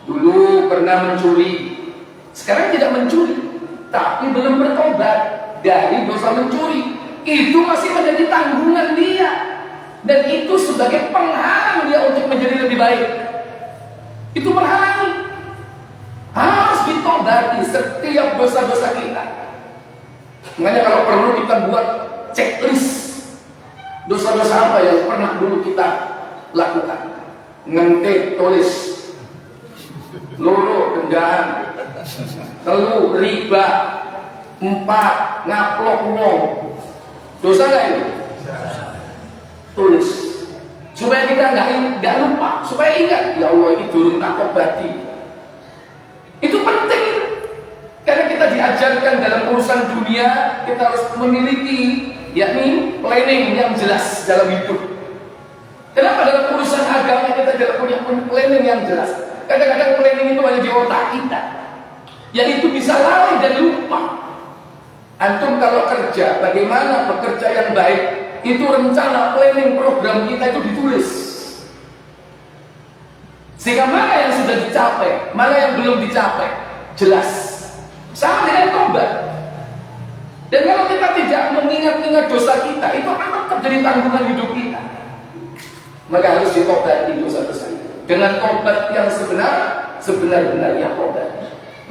Dulu pernah mencuri, sekarang tidak mencuri. tapi belum bertobat dari dosa mencuri, itu masih menjadi tanggungan dia, dan itu sebagai penghalang dia untuk menjadi lebih baik. Itu menghalangi. Harus ditobati setiap dosa-dosa kita. Makanya kalau perlu kita buat checklist dosa-dosa apa yang pernah dulu kita lakukan. Ngentit tulis, loro kendaraan, 3 riba, 4 ngaplok wong. Dosa nggak itu? Tulis supaya kita nggak lupa, supaya ingat, ya Allah ini durung tak obati. Itu penting, karena kita diajarkan dalam urusan dunia kita harus memiliki yakni planning yang jelas dalam hidup. Kenapa dalam urusan agama kita tidak punya planning yang jelas? Kadang-kadang planning itu hanya di otak kita, yang itu bisa lalai dan lupa. Antum kalau kerja, bagaimana bekerja yang baik? Itu rencana planning program kita itu ditulis, sehingga mana yang sudah dicapai, mana yang belum dicapai, jelas. Sama dengan tobat. Dan kalau kita tidak mengingat-ingat dosa kita, itu akan tetap jadi tanggungan hidup kita. Maka harus ditobati dosa-dosa itu dengan tobat yang sebenar-benarnya tobat.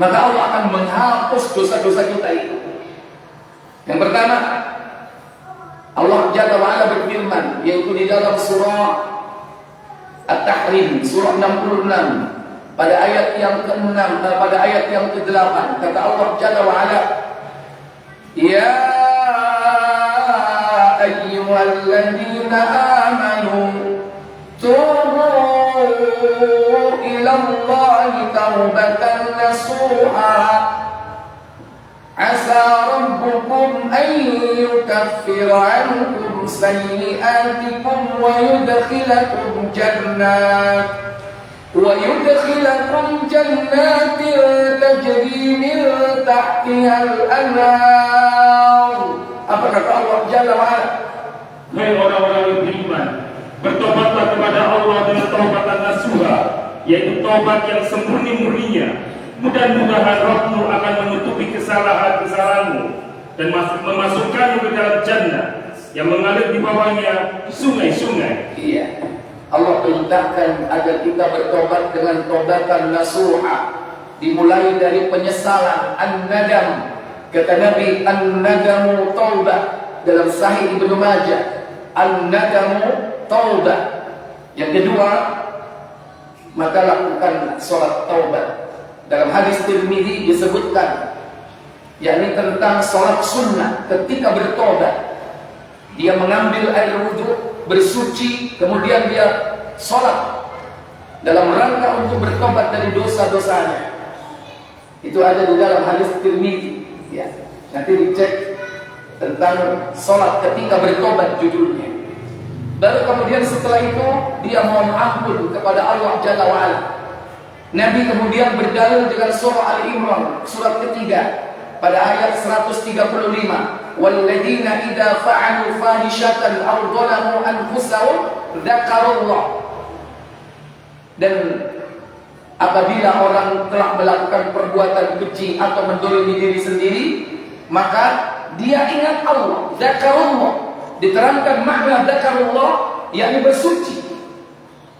Maka Allah akan menghapus dosa-dosa kita itu. Yang pertama, Allah Jalla wa'ala berfirman, yaitu di dalam surah At-Tahrim, surah 66, pada ayat yang ke-6, pada ayat yang ke-8, kata Allah Jalla wa'ala, ya ayyuhalladzina amanu tubu ilallahi taubatan nasuha asa rabbukum an yukaffira ankum sayyi'atikum wa yudkhilakum jannatin tajri min tahtiha al-anhar. Apa kata Allah Jalla wa'ala? Hai orang-orang yang beriman, bertobatlah kepada Allah dengan taubatan nasuha, yaitu taubat yang semurni-murninya. Mudah-mudahan Rabbmu akan menutupi kesalahan-kesalahanmu dan memasukkanmu ke dalam jannah yang mengalir di bawahnya sungai-sungai. Iya, Allah perintahkan agar kita bertobat dengan taubatan nasuha, dimulai dari penyesalan, an-nadam. Kata Nabi, an-nadamu taubah. Dalam Sahih Ibnu Majah, an-nadamu taubah. Yang kedua, maka lakukan sholat taubat. Dalam hadis Tirmidzi disebutkan, yakni tentang sholat sunnah ketika bertobat. Dia mengambil air wudhu, bersuci, kemudian dia sholat dalam rangka untuk bertobat dari dosa-dosanya. Itu ada di dalam hadis Tirmidzi. Ya, nanti dicek tentang sholat ketika bertobat judulnya. Baru kemudian setelah itu dia mohon ampun kepada Allah Jalla wa'ala. Nabi kemudian berdalil dengan surah Al-Imran, surat ketiga, pada ayat 135. Walladzina idza fa'alu fahishatan aw dhalamu anfusahum dzakarullah. Dan apabila orang telah melakukan perbuatan keji atau mendolimi diri sendiri, maka dia ingat Allah, dzakarullah. Diterangkan makna dzakarullah, yakni bersuci.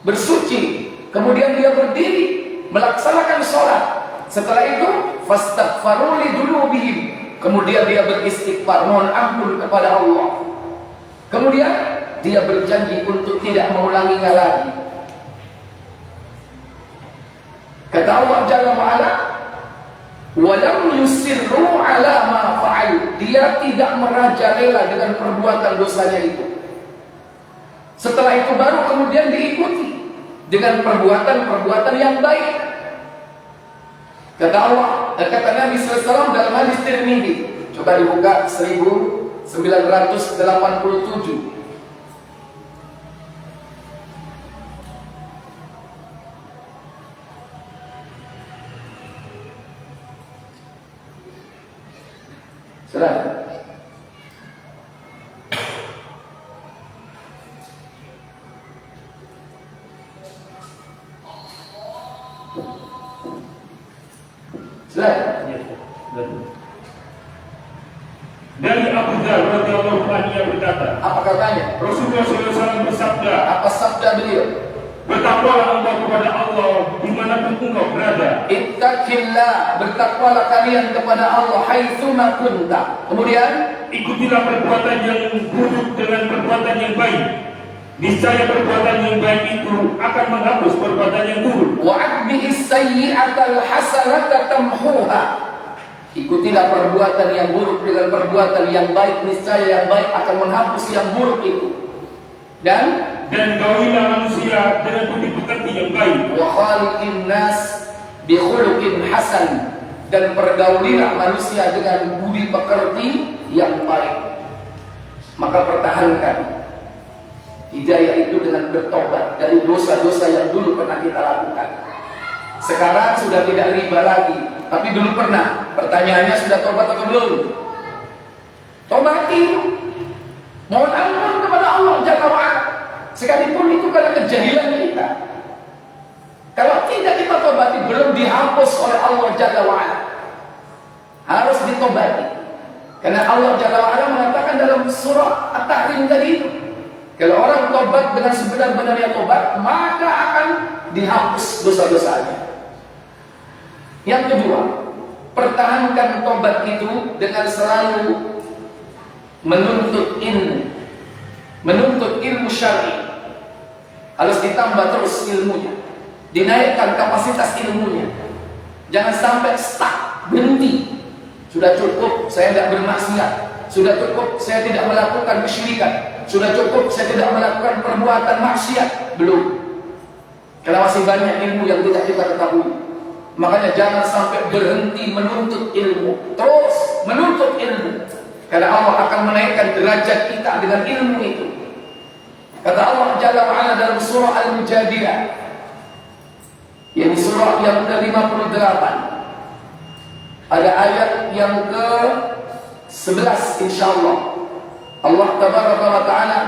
Bersuci, kemudian dia berdiri melaksanakan sholat. Setelah itu fastaghfaru li dzunubihim, kemudian dia beristighfar, mohon ampun kepada Allah. Kemudian dia berjanji untuk tidak mengulanginya lagi. Kata Allah Jalla wa'ala, walam yusirru ala ma fa'al. Dia tidak merajalela dengan perbuatan dosanya itu. Setelah itu baru kemudian diikuti dengan perbuatan-perbuatan yang baik. Kata Allah, kata Nabi SAW dalam hadis Tirmidzi, coba dibuka 1987. Silakan. Silakan. Dari Abu Dzar radhiyallahu anhu ia berkata, Apa katanya? Rasulullah SAW bersabda, Apa sabda beliau? bertakwalah engkau kepada Allah dimanapun engkau berada. Ittaqillah, bertakwalah kalian kepada Allah haitsuma kunta. Kemudian, Ikutilah perbuatan yang buruk dengan perbuatan yang baik. Niscaya perbuatan yang baik itu akan menghapus perbuatan yang buruk. wa'adbihis sayyi'atal hasanata tamhuha. Ikutilah perbuatan yang buruk dengan perbuatan yang baik, niscaya yang baik akan menghapus yang buruk itu. Dan gaulilah manusia dengan budi pekerti yang baik. wa khaliqin nas bi khuluqin hasan, dan pergaulilah manusia dengan budi pekerti yang baik. Maka pertahankan hidayah itu dengan bertobat dari dosa-dosa yang dulu pernah kita lakukan. Sekarang sudah tidak riba lagi, tapi dulu pernah. Pertanyaannya, sudah tobat atau belum? Tobati, mohon ampun kepada Allah Jalla wa'ala. Sekalipun itu karena kejahilan kita. Kalau tidak kita tobati, belum dihapus oleh Allah Jalla wa'ala. Harus ditobati. Karena Allah Jalla wa'ala mengatakan dalam surah At-Tahrim tadi itu, kalau orang tobat dengan sebenar-benarnya tobat, maka akan dihapus dosa-dosanya. Yang kedua, pertahankan tobat itu dengan selalu menuntut ilmu. Menuntut ilmu syar'i. Harus ditambah terus ilmunya. Dinaikkan kapasitas ilmunya. Jangan sampai stuck, berhenti. Sudah cukup saya tidak bermaksiat. Sudah cukup saya tidak melakukan kesyirikan. Sudah cukup saya tidak melakukan perbuatan maksiat. Belum. Karena masih banyak ilmu yang tidak kita ketahui. Makanya jangan sampai berhenti menuntut ilmu. Terus menuntut ilmu. Karena Allah akan menaikkan derajat kita dengan ilmu itu. Kata Allah Jalla wa'ala dalam surah Al-Mujadilah, yang surah yang ke-58, ada ayat yang ke-11 insyaallah. Allah Tabaraka wa Ta'ala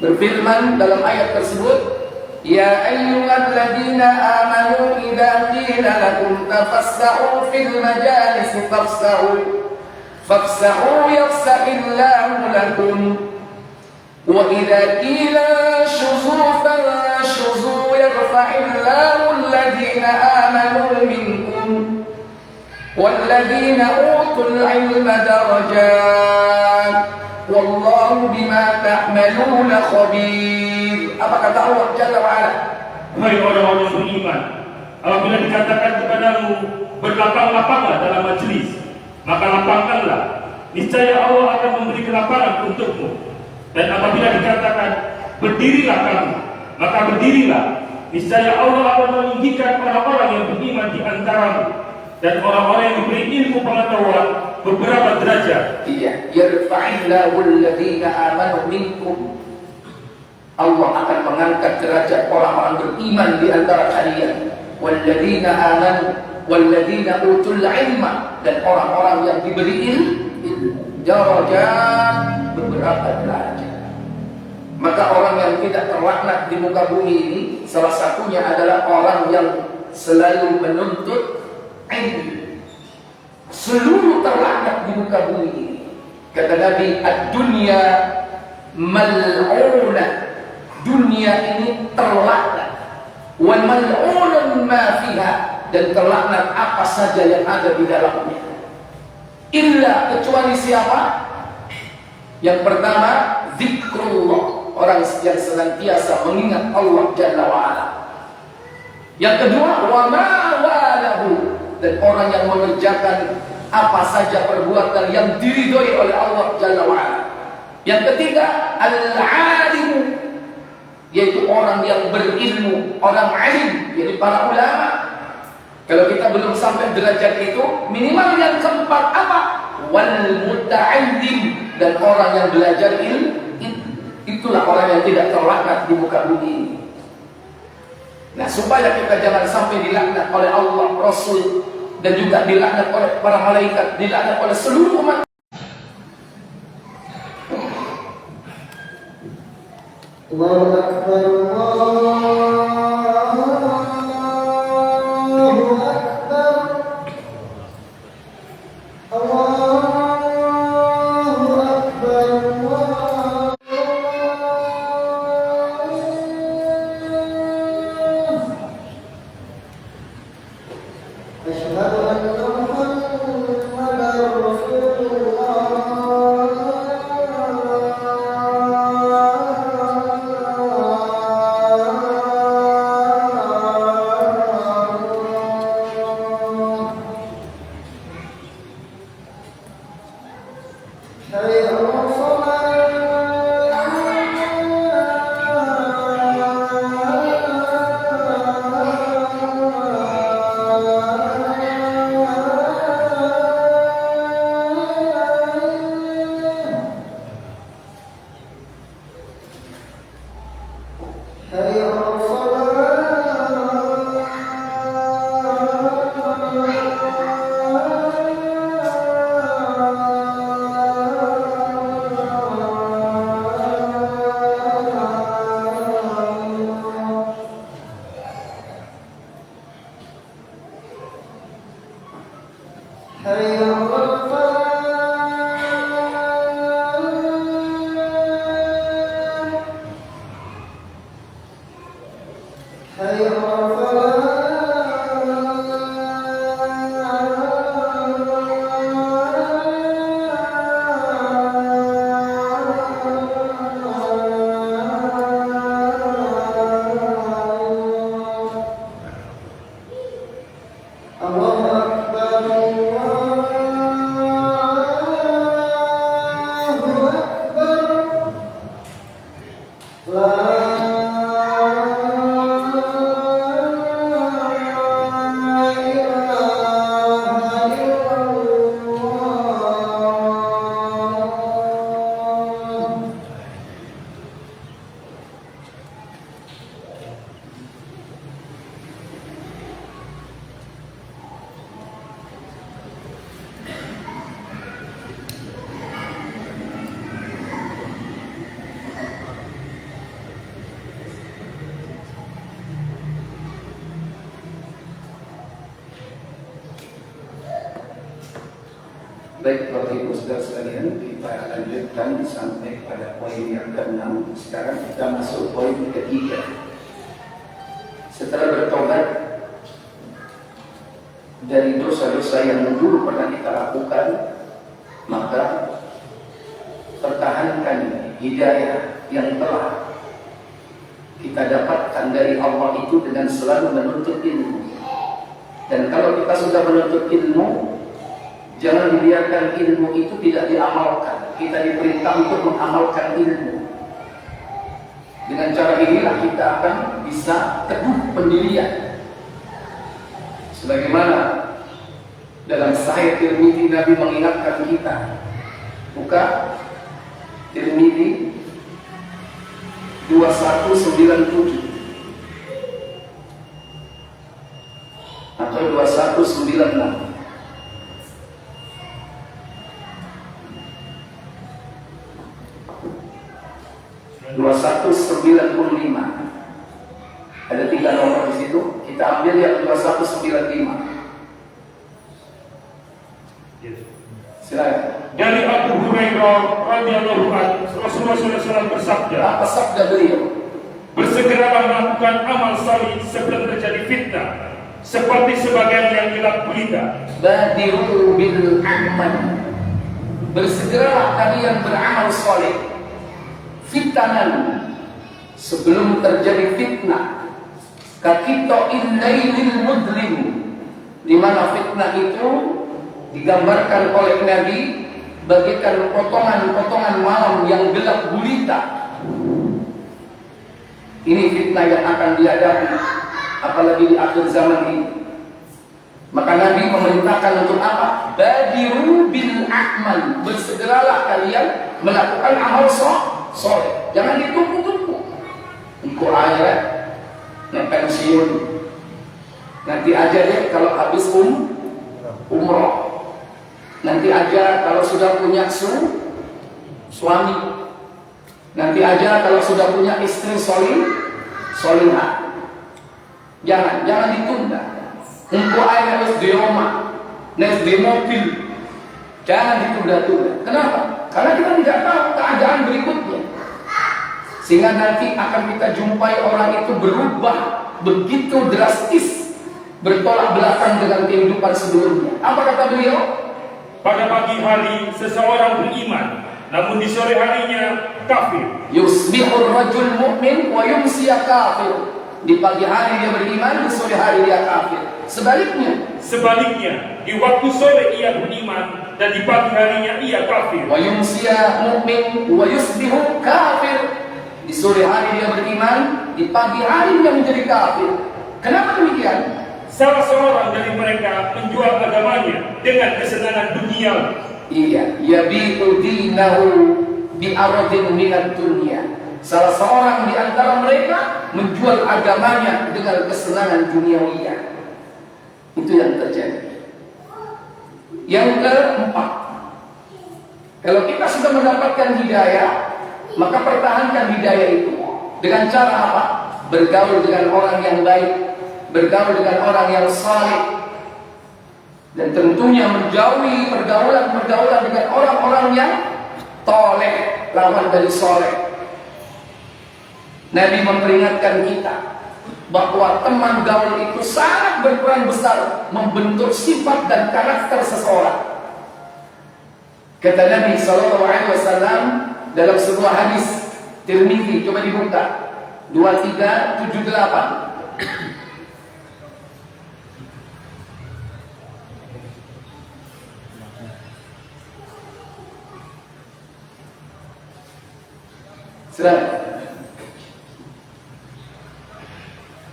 berfirman dalam ayat tersebut, Ya ayyuhalladzina amanu idza qila lakum tafassahu fil majalisi fafsahu yafsahillahu lakum wa idza qila shuzu fanshuzu yarfa'illahu alladzina amanu minkum walladzina utul ilma darajat wallahu bima ta'maluna khabir. Apa kata Allah Jalla wa'ala? Hai orang-orang beriman, apabila dikatakan kepadamu berlapang-lapanglah dalam majelis, maka lapangkanlah, niscaya Allah akan memberi kelapangan untukmu. Dan apabila dikatakan berdirilah kamu, maka berdirilah, niscaya Allah akan meninggikan orang-orang yang beriman di antaramu dan orang-orang yang diberi ilmu pengetahuan beberapa derajat. Iya, yarfa'illahu alladhina amanu minkum. Allah akan mengangkat derajat orang-orang beriman di antara kalian. Walladzina amanu walladzina utul ilma, dan orang-orang yang diberi ilmu. Darajat, beberapa derajat. Maka orang yang tidak terlaknat di muka bumi ini, salah satunya adalah orang yang selalu menuntut ilmu. Seluruh terlaknat di muka bumi ini. Kata Nabi, ad-dunya mal'unah. Dunia ini terlaknat. Wa mal'unun ma fiha, dan terlaknat apa saja yang ada di dalamnya. Illa, kecuali siapa? Yang pertama, zikrullah, orang yang senantiasa mengingat Allah Jalla wa'ala. Yang kedua, wa ma walahu, dan orang yang mengerjakan apa saja perbuatan yang diridhoi oleh Allah Jalla wa'ala. Yang ketiga, al-alimu, yaitu orang yang berilmu, orang alim, yaitu para ulama. Kalau kita belum sampai derajat itu, minimal yang keempat apa? Wal muta'allim, dan orang yang belajar ilmu. Itulah orang yang tidak terlaknat di muka bumi ini. Nah, supaya kita jangan sampai dilaknat oleh Allah, Rasul, dan juga dilaknat oleh para malaikat, dilaknat oleh seluruh umat. Allahu Akbar, Allahu Akbar, Allahu Baik Bapak Ibu Saudara sekalian, kita lanjutkan sampai pada poin yang ke-6. Sekarang kita masuk poin ketiga. Setelah bertobat dari dosa-dosa yang dulu pernah kita lakukan, maka pertahankan hidayah yang telah kita dapatkan dari Allah itu dengan selalu menuntut ilmu. Dan kalau kita sudah menuntut ilmu, jangan dibiarkan ilmu itu tidak diamalkan. Kita diperintah untuk mengamalkan ilmu. Dengan cara inilah kita akan bisa teguh pendirian. Sebagaimana dalam Sahih Tirmidzi Nabi mengingatkan kita. Buka Tirmidzi 2197 atau 2196. 2195. Ada 3 nomor di situ. Kita ambil yang 2195. Silakan. Dari Abu Hurairah radhiyallahu anhu, Rasulullah SAW bersabda, Apa sabda beliau? bersegeralah melakukan amal salih sebelum terjadi fitnah, seperti sebagian yang gelap gulita. Badiru bil amal. Bersegeralah kalian beramal soleh. Fitanan sebelum terjadi fitnah. Kakito illailil mudlim, di mana fitnah itu digambarkan oleh Nabi bagaikan potongan-potongan malam yang gelap gulita. Ini fitnah yang akan dihadapi apalagi di akhir zaman ini. Maka Nabi memerintahkan untuk apa? Badiru bil a'mal. Bersegeralah kalian melakukan amal soleh. Jangan ditunggu-tunggu. Engkau ayat naik pensiun. Nanti aja deh kalau habis umroh. Nanti aja kalau sudah punya suami. Nanti aja kalau sudah punya istri solihah. Jangan ditunda. Engkau ayat harus di rumah, harus di mobil. Jangan ditunda-tunda. Kenapa? Karena kita tidak tahu keadaan berikutnya. Sehingga nanti akan kita jumpai orang itu berubah begitu drastis bertolak belakang dengan kehidupan sebelumnya. Apa kata beliau? Pada pagi hari seseorang beriman, namun di sore harinya kafir. Yusbihur rajul mu'min wa yumsiya kafir. Di pagi hari dia beriman, di sore hari dia kafir. Sebaliknya, di waktu sore ia beriman dan di pagi harinya ia kafir. Wa yumsiya mu'min wa yusbihu kafir. Di sore hari dia beriman, di pagi hari dia menjadi kafir. Kenapa demikian? Salah seorang dari mereka menjual agamanya dengan kesenangan dunia. Iya, yabi'u dinahu bi'aradin minad dunya. Salah seorang di antara mereka menjual agamanya dengan kesenangan duniawiyah. Itu yang terjadi. Yang keempat, kalau kita sudah mendapatkan hidayah, maka pertahankan hidayah itu dengan cara apa? Bergaul dengan orang yang baik, bergaul dengan orang yang saleh, dan tentunya menjauhi pergaulan dengan orang-orang yang toleh, lawan dari soleh. Nabi memperingatkan kita bahwa teman gaul itu sangat berperan besar membentuk sifat dan karakter seseorang. Kata Nabi SAW dalam sebuah hadis Tirmidzi, coba dibuka 2378. Silakan.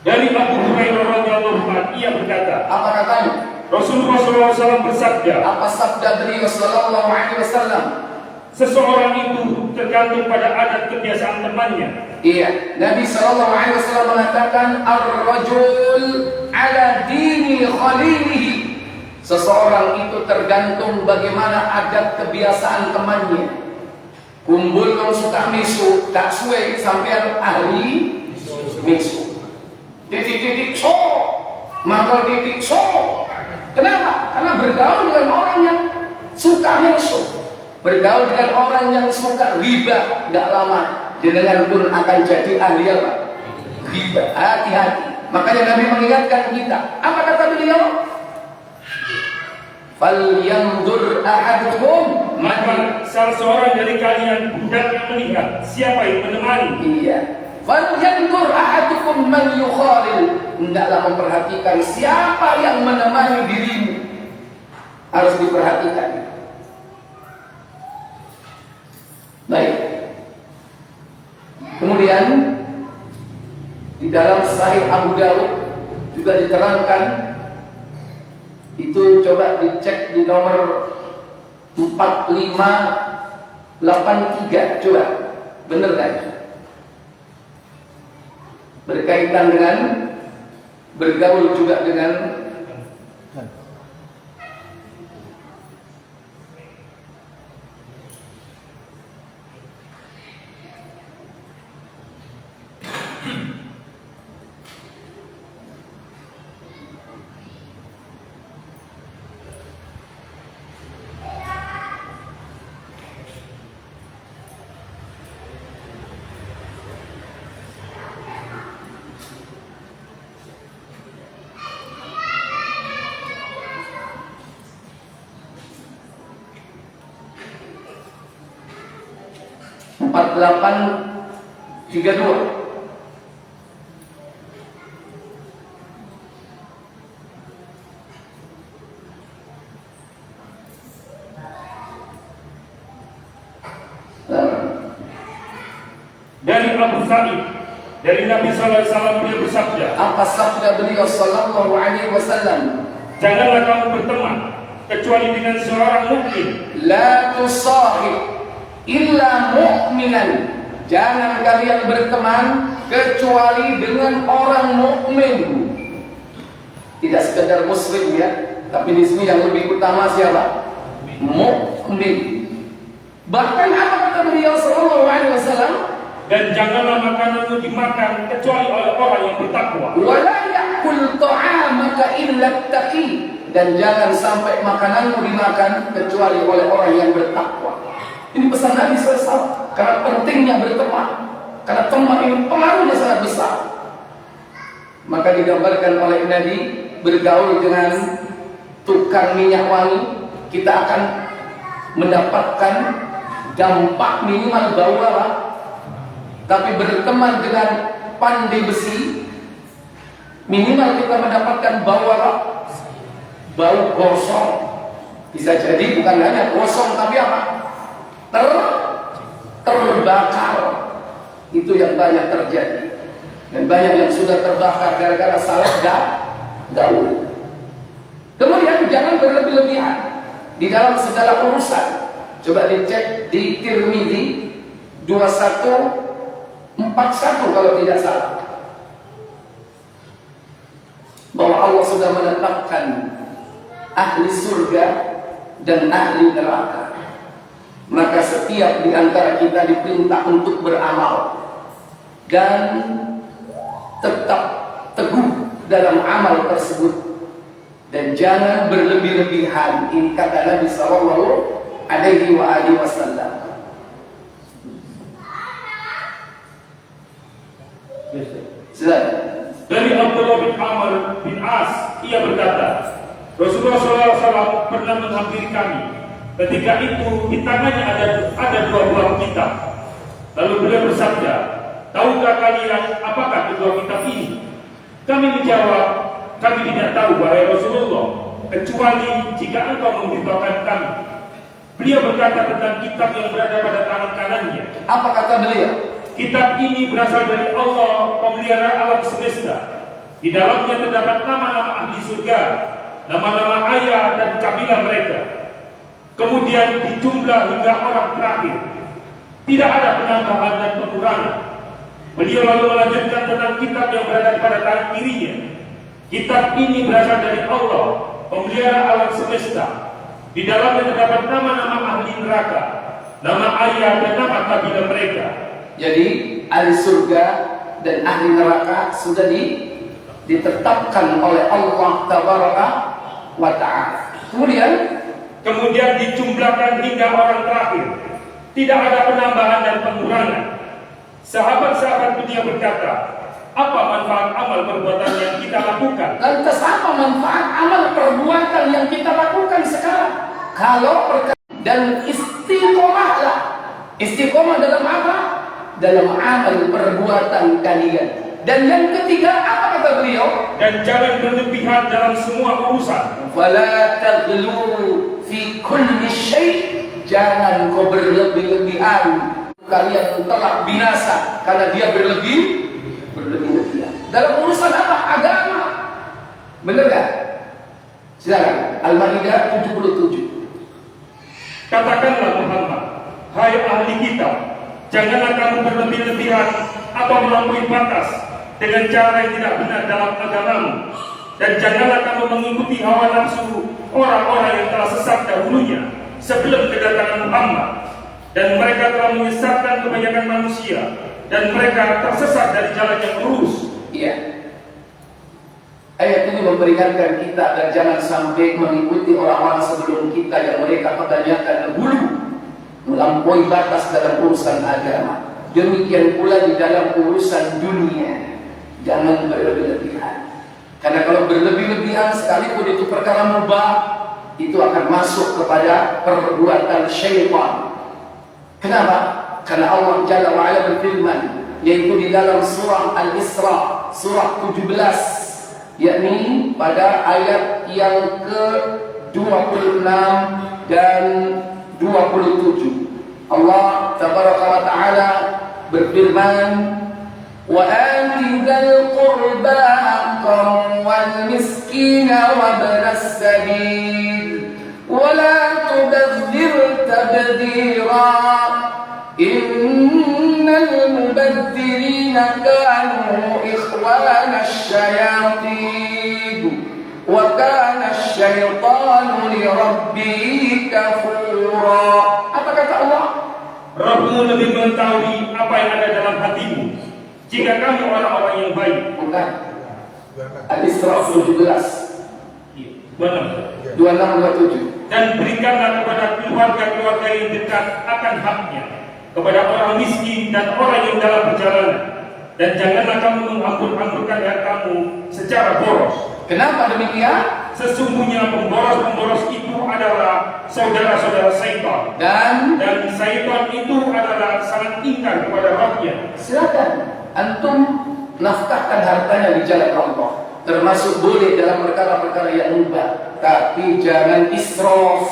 Dari Abu Hurairah radhiyallahu anhu, ia berkata, Apa katanya? Rasulullah SAW bersabda, Apa sabda beliau sallallahu alaihi wasallam? seseorang itu tergantung pada adat kebiasaan temannya. Iya, Nabi sallallahu alaihi wasallam mengatakan ar-rajul ala dini khalilihi. Seseorang itu tergantung bagaimana adat kebiasaan temannya. Kumpul yang suka misu, tak suwe sampai ahli misu. Titik-titik so, maka titik so. Kenapa? Karena bergaul dengan orang yang suka misu, bergaul dengan orang yang suka riba, tidak lama jenengan pun akan jadi ahli apa? Riba. Hati-hati. Makanya Nabi mengingatkan kita. Apa kata beliau? Falyanzur ahadukum, Maka salah seorang dari kalian hendaknya melihat siapa yang menemani. iya. Falyanzur ahadukum man yukhalil. Hendaklah memperhatikan siapa yang menemani dirimu. Harus diperhatikan. Baik. Kemudian di dalam Sahih Abu Dawud juga diterangkan, itu coba dicek di nomor 4583, coba bener kan? Berkaitan dengan bergaul juga dengan empat 4832. Dari Abu Sa'id, dari Nabi sallallahu alaihi wasallam, beliau bersabda, Apa sabda beliau sallallahu alaihi wasallam? janganlah kamu berteman kecuali dengan seorang mukmin. La tusahib illa mu'minan. Jangan kalian berteman kecuali dengan orang mukmin. Tidak sekedar muslim ya, tapi di sini yang lebih utama siapa? Mukmin. Bahkan apa kata beliau sallallahu alaihi wasallam? Dan janganlah makananmu dimakan kecuali oleh orang yang bertakwa. Wala ya'kul ta'amaka illa taqi. Dan jangan sampai makananmu dimakan kecuali oleh orang yang bertakwa. Ini pesan Nabi SAW. Karena pentingnya berteman. Karena teman ini pengaruhnya sangat besar. Maka digambarkan oleh Nabi bergaul dengan tukang minyak wangi, kita akan mendapatkan dampak minimal bau apa? Tapi berteman dengan pandai besi, minimal kita mendapatkan bau apa? Bau gosong. Bisa jadi bukan hanya gosong tapi apa? Terbakar. Itu yang banyak terjadi. Dan banyak yang sudah terbakar gara-gara salah gaul. Kemudian jangan berlebih-lebihan di dalam segala urusan. Coba dicek di Tirmidzi 2141 kalau tidak salah, bahwa Allah sudah menetapkan ahli surga dan ahli neraka. Maka setiap di antara kita diperintah untuk beramal dan tetap teguh dalam amal tersebut, dan jangan berlebih-lebihan. Ini kata Nabi Sallallahu Alaihi Wasallam. Dari Abdullah bin Amr bin As, ia berkata, Rasulullah SAW pernah menghampiri kami. Ketika itu di tangannya ada dua buah kitab. Lalu beliau bersabda, tahukah kalian apakah kedua kitab ini? Kami menjawab, kami tidak tahu wahai Rasulullah, kecuali jika engkau memberitahukan kami. Beliau berkata tentang kitab yang berada pada tangan kanannya. Apa kata beliau? Kitab ini berasal dari Allah, pemelihara alam semesta. Di dalamnya terdapat nama-nama ahli surga, nama-nama ayah dan kabilah mereka. Kemudian dijumlah hingga orang terakhir. Tidak ada penambahan dan pengurangan. Beliau lalu melanjutkan tentang kitab yang berada pada tangan kirinya. Kitab ini berasal dari Allah, pemelihara alam semesta. Di dalamnya terdapat nama-nama ahli neraka, nama ayah dan nama kabilah mereka. Jadi ahli surga dan ahli neraka sudah ditetapkan oleh Allah Tabaraka wa Ta'ala. Kemudian dijumlahkan hingga orang terakhir. Tidak ada penambahan dan pengurangan. Sahabat-sahabat dunia berkata, apa manfaat amal perbuatan yang kita lakukan? Lantas apa manfaat amal perbuatan yang kita lakukan sekarang? Dan istiqomahlah. Istiqomah dalam apa? Dalam amal perbuatan kalian. Dan yang ketiga, apa kata beliau? Dan jangan berlebihan dalam semua urusan. Wala taghlu fi kulli syai'. Jangan kau berlebih-lebihan. Kalian telah binasa karena dia berlebih-lebihan. Dalam urusan apa? Agama. Benar gak? Silakan. Al-Maidah 77. Katakanlah Muhammad, hai ahli kitab, janganlah kamu berlebih-lebihan atau melampaui batas dengan cara yang tidak benar dalam agamamu, dan janganlah kamu mengikuti hawa nafsu orang-orang yang telah sesat dahulunya sebelum kedatangan Muhammad, dan mereka telah menyesatkan kebanyakan manusia, dan mereka tersesat dari jalan yang lurus. Iya. Ayat ini memperingatkan kita dan jangan sampai mengikuti orang-orang sebelum kita yang mereka kebanyakan dahulu melampaui batas dalam urusan agama. Demikian pula di dalam urusan dunia, jangan berlebih-lebihan. Karena kalau berlebih-lebihan sekalipun itu perkara mubah, itu akan masuk kepada perbuatan syaitan. Kenapa? Karena Allah Jalla wa'ala berfirman, yaitu di dalam surah Al-Isra, surah 17, yakni pada ayat yang ke-26 dan 27. Allah Tabaraka wa Ta'ala berfirman, wa ati dzal qurba haqqan wal miskina wa ibnas sabil wa la tubadzir tabdira innal mubadzirina kanu ikhwana asyayatin wa kana asyaitanu li rabbihi kafura. Apa kata Allah? Rabbmu lebih mengetahui apa yang ada dalam hatimu. Jika kamu orang-orang yang baik. Bukan. Al-Isra 17. 26-27. Dan berikanlah kepada keluarga-keluarga yang dekat akan haknya, kepada orang miskin dan orang yang dalam perjalanan. Dan janganlah kamu mengampur-ampurkan hartamu secara boros. Kenapa demikian? Sesungguhnya pemboros-pemboros itu adalah saudara-saudara syaitan, dan syaitan itu adalah sangat ingkar kepada Rabbnya. Silakan antum nafkahkan hartanya di jalan Allah, termasuk boleh dalam perkara-perkara yang mubah, tapi jangan israf,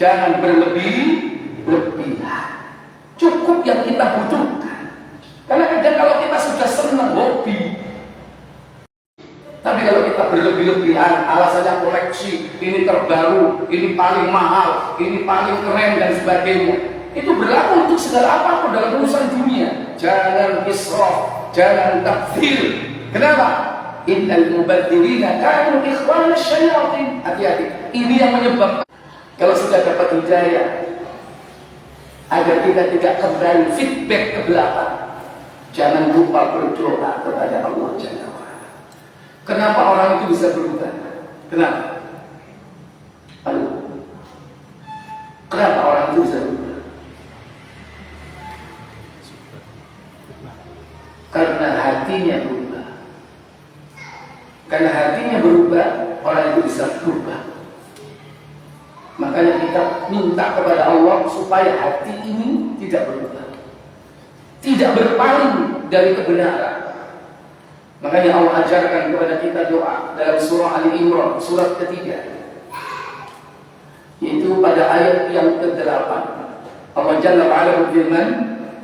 jangan berlebih-lebihan. Cukup yang kita butuhkan. Karena kadang kalau kita sudah senang hobi, tapi kalau kita berlebih-lebihan, alasannya koleksi, ini terbaru, ini paling mahal, ini paling keren dan sebagainya, itu berlaku untuk segala apapun dalam urusan dunia. Jangan israf, jangan takfir. Kenapa? Innal mubadzirina kanu ikhwana syayatin. Hati-hati. Ini yang menyebabkan kalau sudah dapat hidayah, agar kita tidak kembali feedback ke belakang, jangan lupa berdoa kepada Allah Jalla wa'ala. Kenapa orang itu bisa berubah? Kenapa? Kenapa orang itu bisa berubah? Karena hatinya berubah. Karena hatinya berubah, orang itu bisa berubah. Makanya kita minta kepada Allah supaya hati ini tidak berubah, tidak berpaling dari kebenaran. Makanya Allah ajarkan kepada kita doa dalam surah Ali Imran, surat ketiga, yaitu pada ayat yang ke-8. Allah Jalla wa'ala berfirman,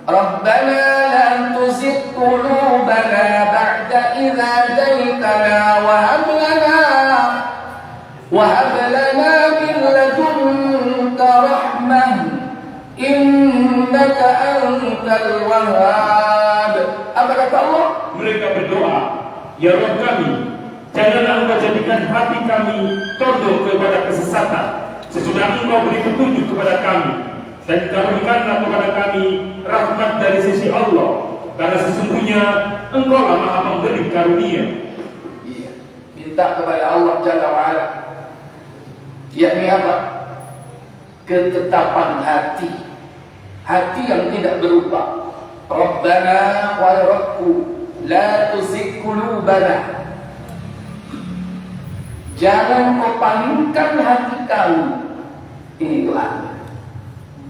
Rabbana la tuzigh qulubana ba'da idh hadaytana wa hab lana min ladunka rahmah innaka antal wahhab. Apa kata Allah? Mereka berdoa, ya Rabb kami, janganlah Engkau jadikan hati kami condong kepada kesesatan sesudah Engkau beri petunjuk kepada kami, dan karunikanlah kepada kami rahmat dari sisi Allah, karena sesungguhnya Engkau lah Maha Pemberi karunia. Iya, minta kepada Allah Jalla wa'ala, yakni apa? Ketetapan hati, hati yang tidak berubah. Rabbana wa Rabbu la tuzigh qulubana, jangan kau palingkan hati kami. Ini doa.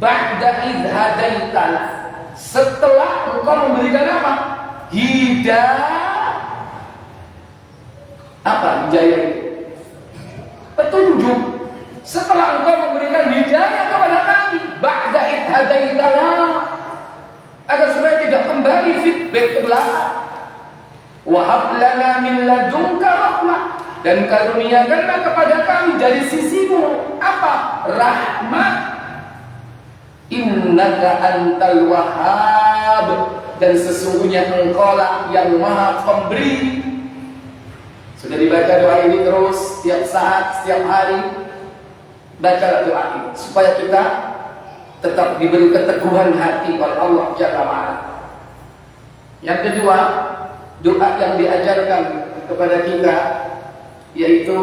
Ba'da idh hadaitana, setelah engkau memberikan apa? Hidayah. Apa hidayah itu? Petunjuk. Setelah engkau memberikan hidayah kepada kami, ba'da idh hadaitana, agar supaya tidak kembali feedback ke belakang. Wa hab lana min ladunka rahmah, dan karuniakanlah kepada kami dari sisimu apa? Rahmat. Innaka antal wahhab, dan sesungguhnya engkau lah yang maha pemberi. Sudah dibaca doa ini terus setiap saat, setiap hari. Bacalah doa ini supaya kita tetap diberi keteguhan hati oleh Allah Jalla wa'ala. Yang kedua, doa yang diajarkan kepada kita, yaitu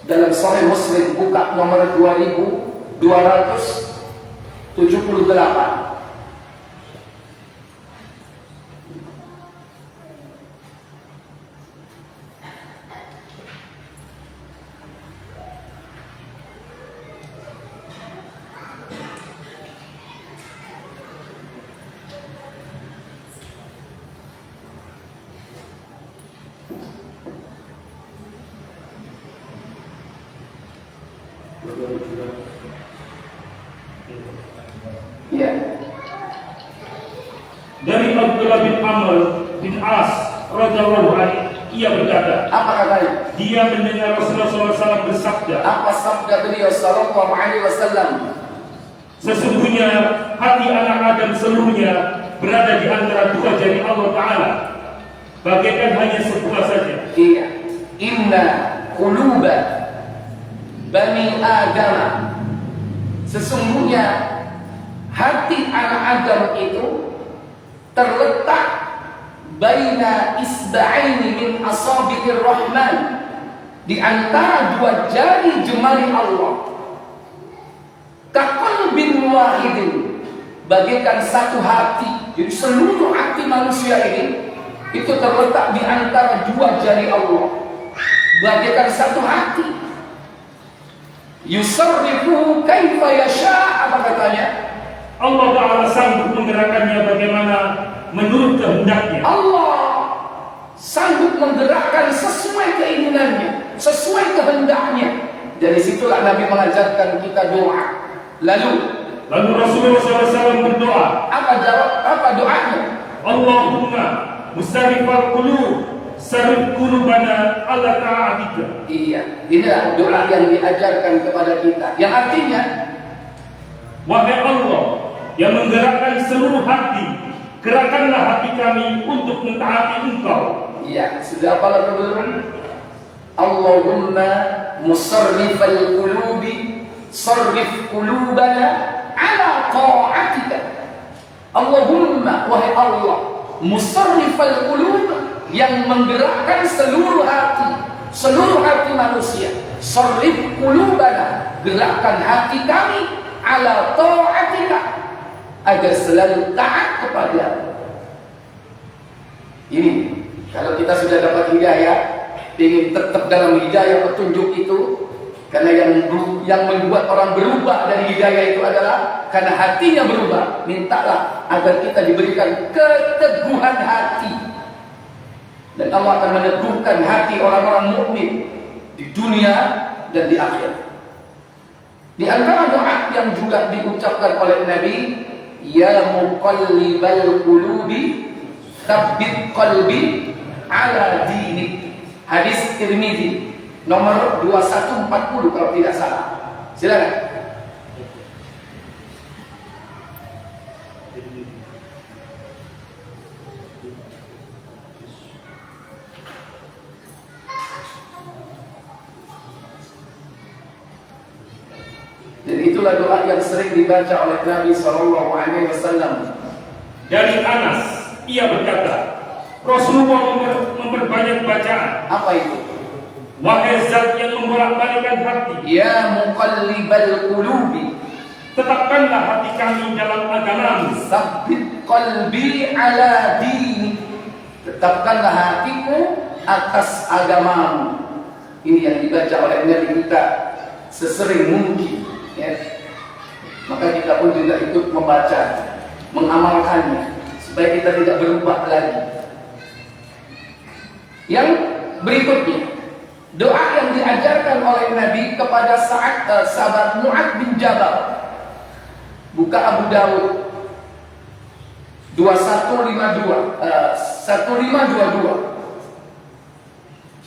dalam Sahih Muslim, buka nomor 2278. Ya. Dari Abdullah bin Amr bin As radhiyallahu anhu, ia berkata, Apa katanya? dia mendengar Rasulullah SAW bersabda, Apa sabda beliau sallallahu alaihi wasallam? sesungguhnya hati anak Adam seluruhnya berada di antara dua jari Allah Ta'ala, bagaikan hanya sebuah saja. Iya. Inna quluba bani Adam, sesungguhnya hati anak Adam itu terletak baina isba'aini min asabi'ir rahman, di antara dua jari jemari Allah. Kaqalbin wahidin, bagaikan satu hati. Jadi seluruh hati manusia ini itu terletak di antara dua jari Allah, bagaikan satu hati. Yusarrifuhu kaifa yasha, apa katanya? Allah Ta'ala sanggup menggerakkannya bagaimana menurut kehendaknya. Allah sanggup menggerakkan sesuai keinginannya, sesuai kehendaknya. Dari situlah Nabi mengajarkan kita doa. Lalu Rasulullah SAW berdoa. Apa doanya? Allahumma musarrifal qulub, sarrif qulubana ala ta'atika. Iya, inilah doa yang diajarkan kepada kita. Yang artinya, wahai Allah yang menggerakkan seluruh hati, gerakkanlah hati kami untuk mentaati Engkau. iya, sudah apa belum? Allahumma musarrifal qulubi, sarrif qulubana ala ta'atika. Allahumma, wahai Allah, musarrifal qulub, yang menggerakkan seluruh hati manusia. Sarrif qulubana, gerakkan hati kami ala ta'atika, agar selalu taat kepadamu. Ini kalau kita sudah dapat hidayah, ingin tetap dalam hidayah petunjuk itu, karena yang membuat orang berubah dari hidayah itu adalah karena hatinya berubah. Mintalah agar kita diberikan keteguhan hati, dan Allah akan meneguhkan hati orang-orang mukmin di dunia dan di akhirat. Di antara doa yang juga diucapkan oleh Nabi, ya muqallibal qulubi tsabbit qalbi ala dinik. Hadis Tirmidzi nomor 2140 kalau tidak salah. Silakan. Dan itulah doa yang sering dibaca oleh Nabi SAW. Dari Anas, ia berkata, Rasulullah memperbanyak bacaan. Apa itu? Wahai zat yang membolak-balikkan hati, Ya muqallibal qulubi, tetapkanlah hati kami dalam agamamu. tsabbit qalbi ala dini, tetapkanlah hatiku atas agamamu. Ini yang dibaca oleh Nabi kita sesering mungkin, ya. Maka kita pun juga ikut membaca, mengamalkannya, supaya kita tidak berubah lagi. Yang berikutnya, doa yang diajarkan oleh Nabi kepada sahabat Mu'adz bin Jabal. Buka Abu Dawud 1522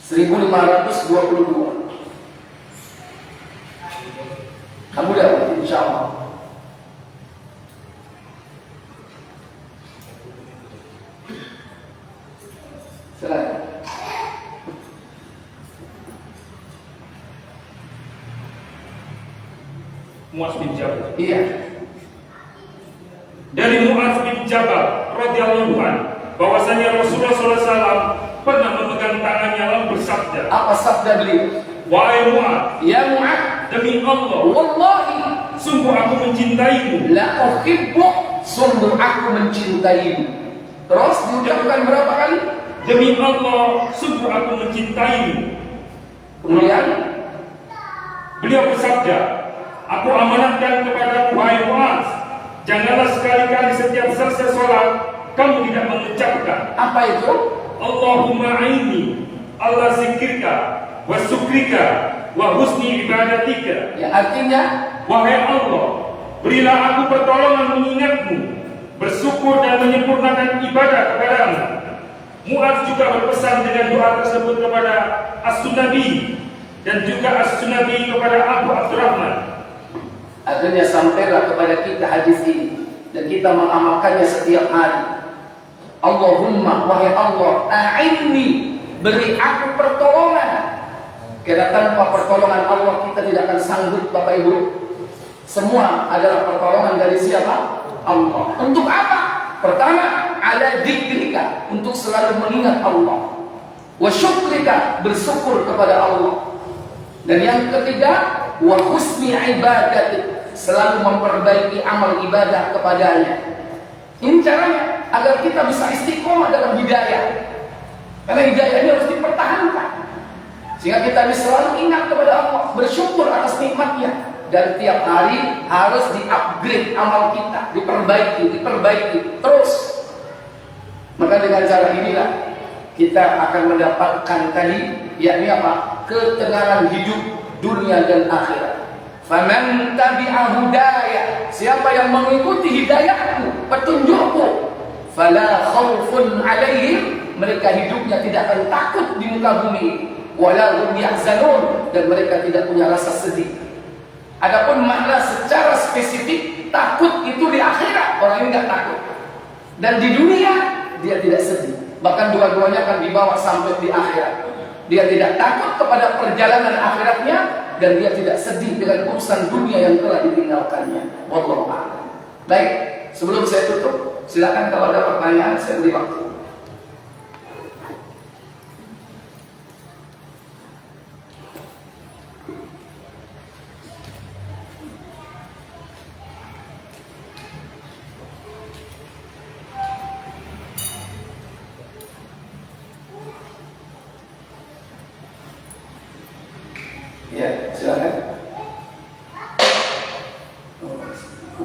1522. Abu Dawud, insyaallah. Silakan. Mu'adz bin Jabal. Iya. Dari Mu'adz bin Jabal radhiyallahu anhu bahwasanya Rasulullah SAW pernah memegang tangannya lalu bersabda. Apa sabda beliau? Wahai Mu'adz, Ya Mu'adz, demi Allah, wallahi sungguh aku mencintaimu. la uhibbu, sungguh aku mencintaimu. Terus diucapkan berapa kali? Demi Allah, sungguh aku mencintaimu. Kemudian Beliau bersabda, aku amanatkan kepada wahai Mu'adz, janganlah sekali-kali setiap selesai sholat kamu tidak mengucapkan apa itu? Allahumma aini Allah zikrika wa syukrika wa husni ibadatika. Yang artinya, Wahai Allah, berilah aku pertolongan mengingatmu, bersyukur dan menyempurnakan ibadah kepadamu. Mu'adz juga berpesan dengan doa tersebut kepada As-Sunabi dan juga As-Sunabi kepada Abu Abdurrahman. akhirnya sampailah kepada kita hadis ini dan kita mengamalkannya setiap hari. Allahumma, wahai Allah, a'inni, beri aku pertolongan. Karena tanpa pertolongan Allah kita tidak akan sanggup, Bapak Ibu. Semua adalah pertolongan dari siapa? Allah. Untuk apa? Pertama, ala dzikrika, untuk selalu mengingat Allah. Wa syukrika, bersyukur kepada Allah. Dan yang ketiga, wa husni ibadatik, selalu memperbaiki amal ibadah kepadanya. Ini caranya agar kita bisa istiqomah dalam hidayah. Karena hidayah ini harus dipertahankan. Sehingga kita bisa selalu ingat kepada Allah, bersyukur atas nikmatnya. Dan tiap hari harus di-upgrade amal kita, diperbaiki terus. Maka dengan cara inilah kita akan mendapatkan tadi, yakni apa? Ketenangan hidup dunia dan akhirat. Faman tabi'a hudaya, siapa yang mengikuti hidayahku, petunjukku, fala khaufun alaihim, mereka hidupnya tidak akan takut di muka bumi, wala hum yahzanun, dan mereka tidak punya rasa sedih. Adapun makna secara spesifik, takut itu di akhirat, orang ini tidak takut. Dan di dunia dia tidak sedih. Bahkan dua-duanya akan dibawa sampai di akhirat. Dia tidak takut kepada perjalanan akhiratnya, dan dia tidak sedih dengan urusan dunia yang telah ditinggalkannya. Wallahu a'lam. Baik, sebelum saya tutup, silakan kalau ada pertanyaan, saya beri waktu. Ya, silakan.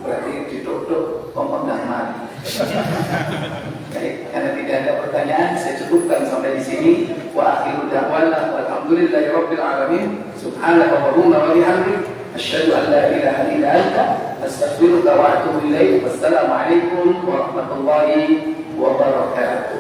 Berarti ditutup ngomong mati. Baik, karena tidak ada pertanyaan, saya cukupkan sampai di sini. Wa akhiru da'wana walhamdulillahirabbil alamin. Subhanallahumma wa bihamdika asyhadu an la ilaha illa anta astaghfiruka wa atubu ilaik. Wassalamu alaikum warahmatullahi wabarakatuh.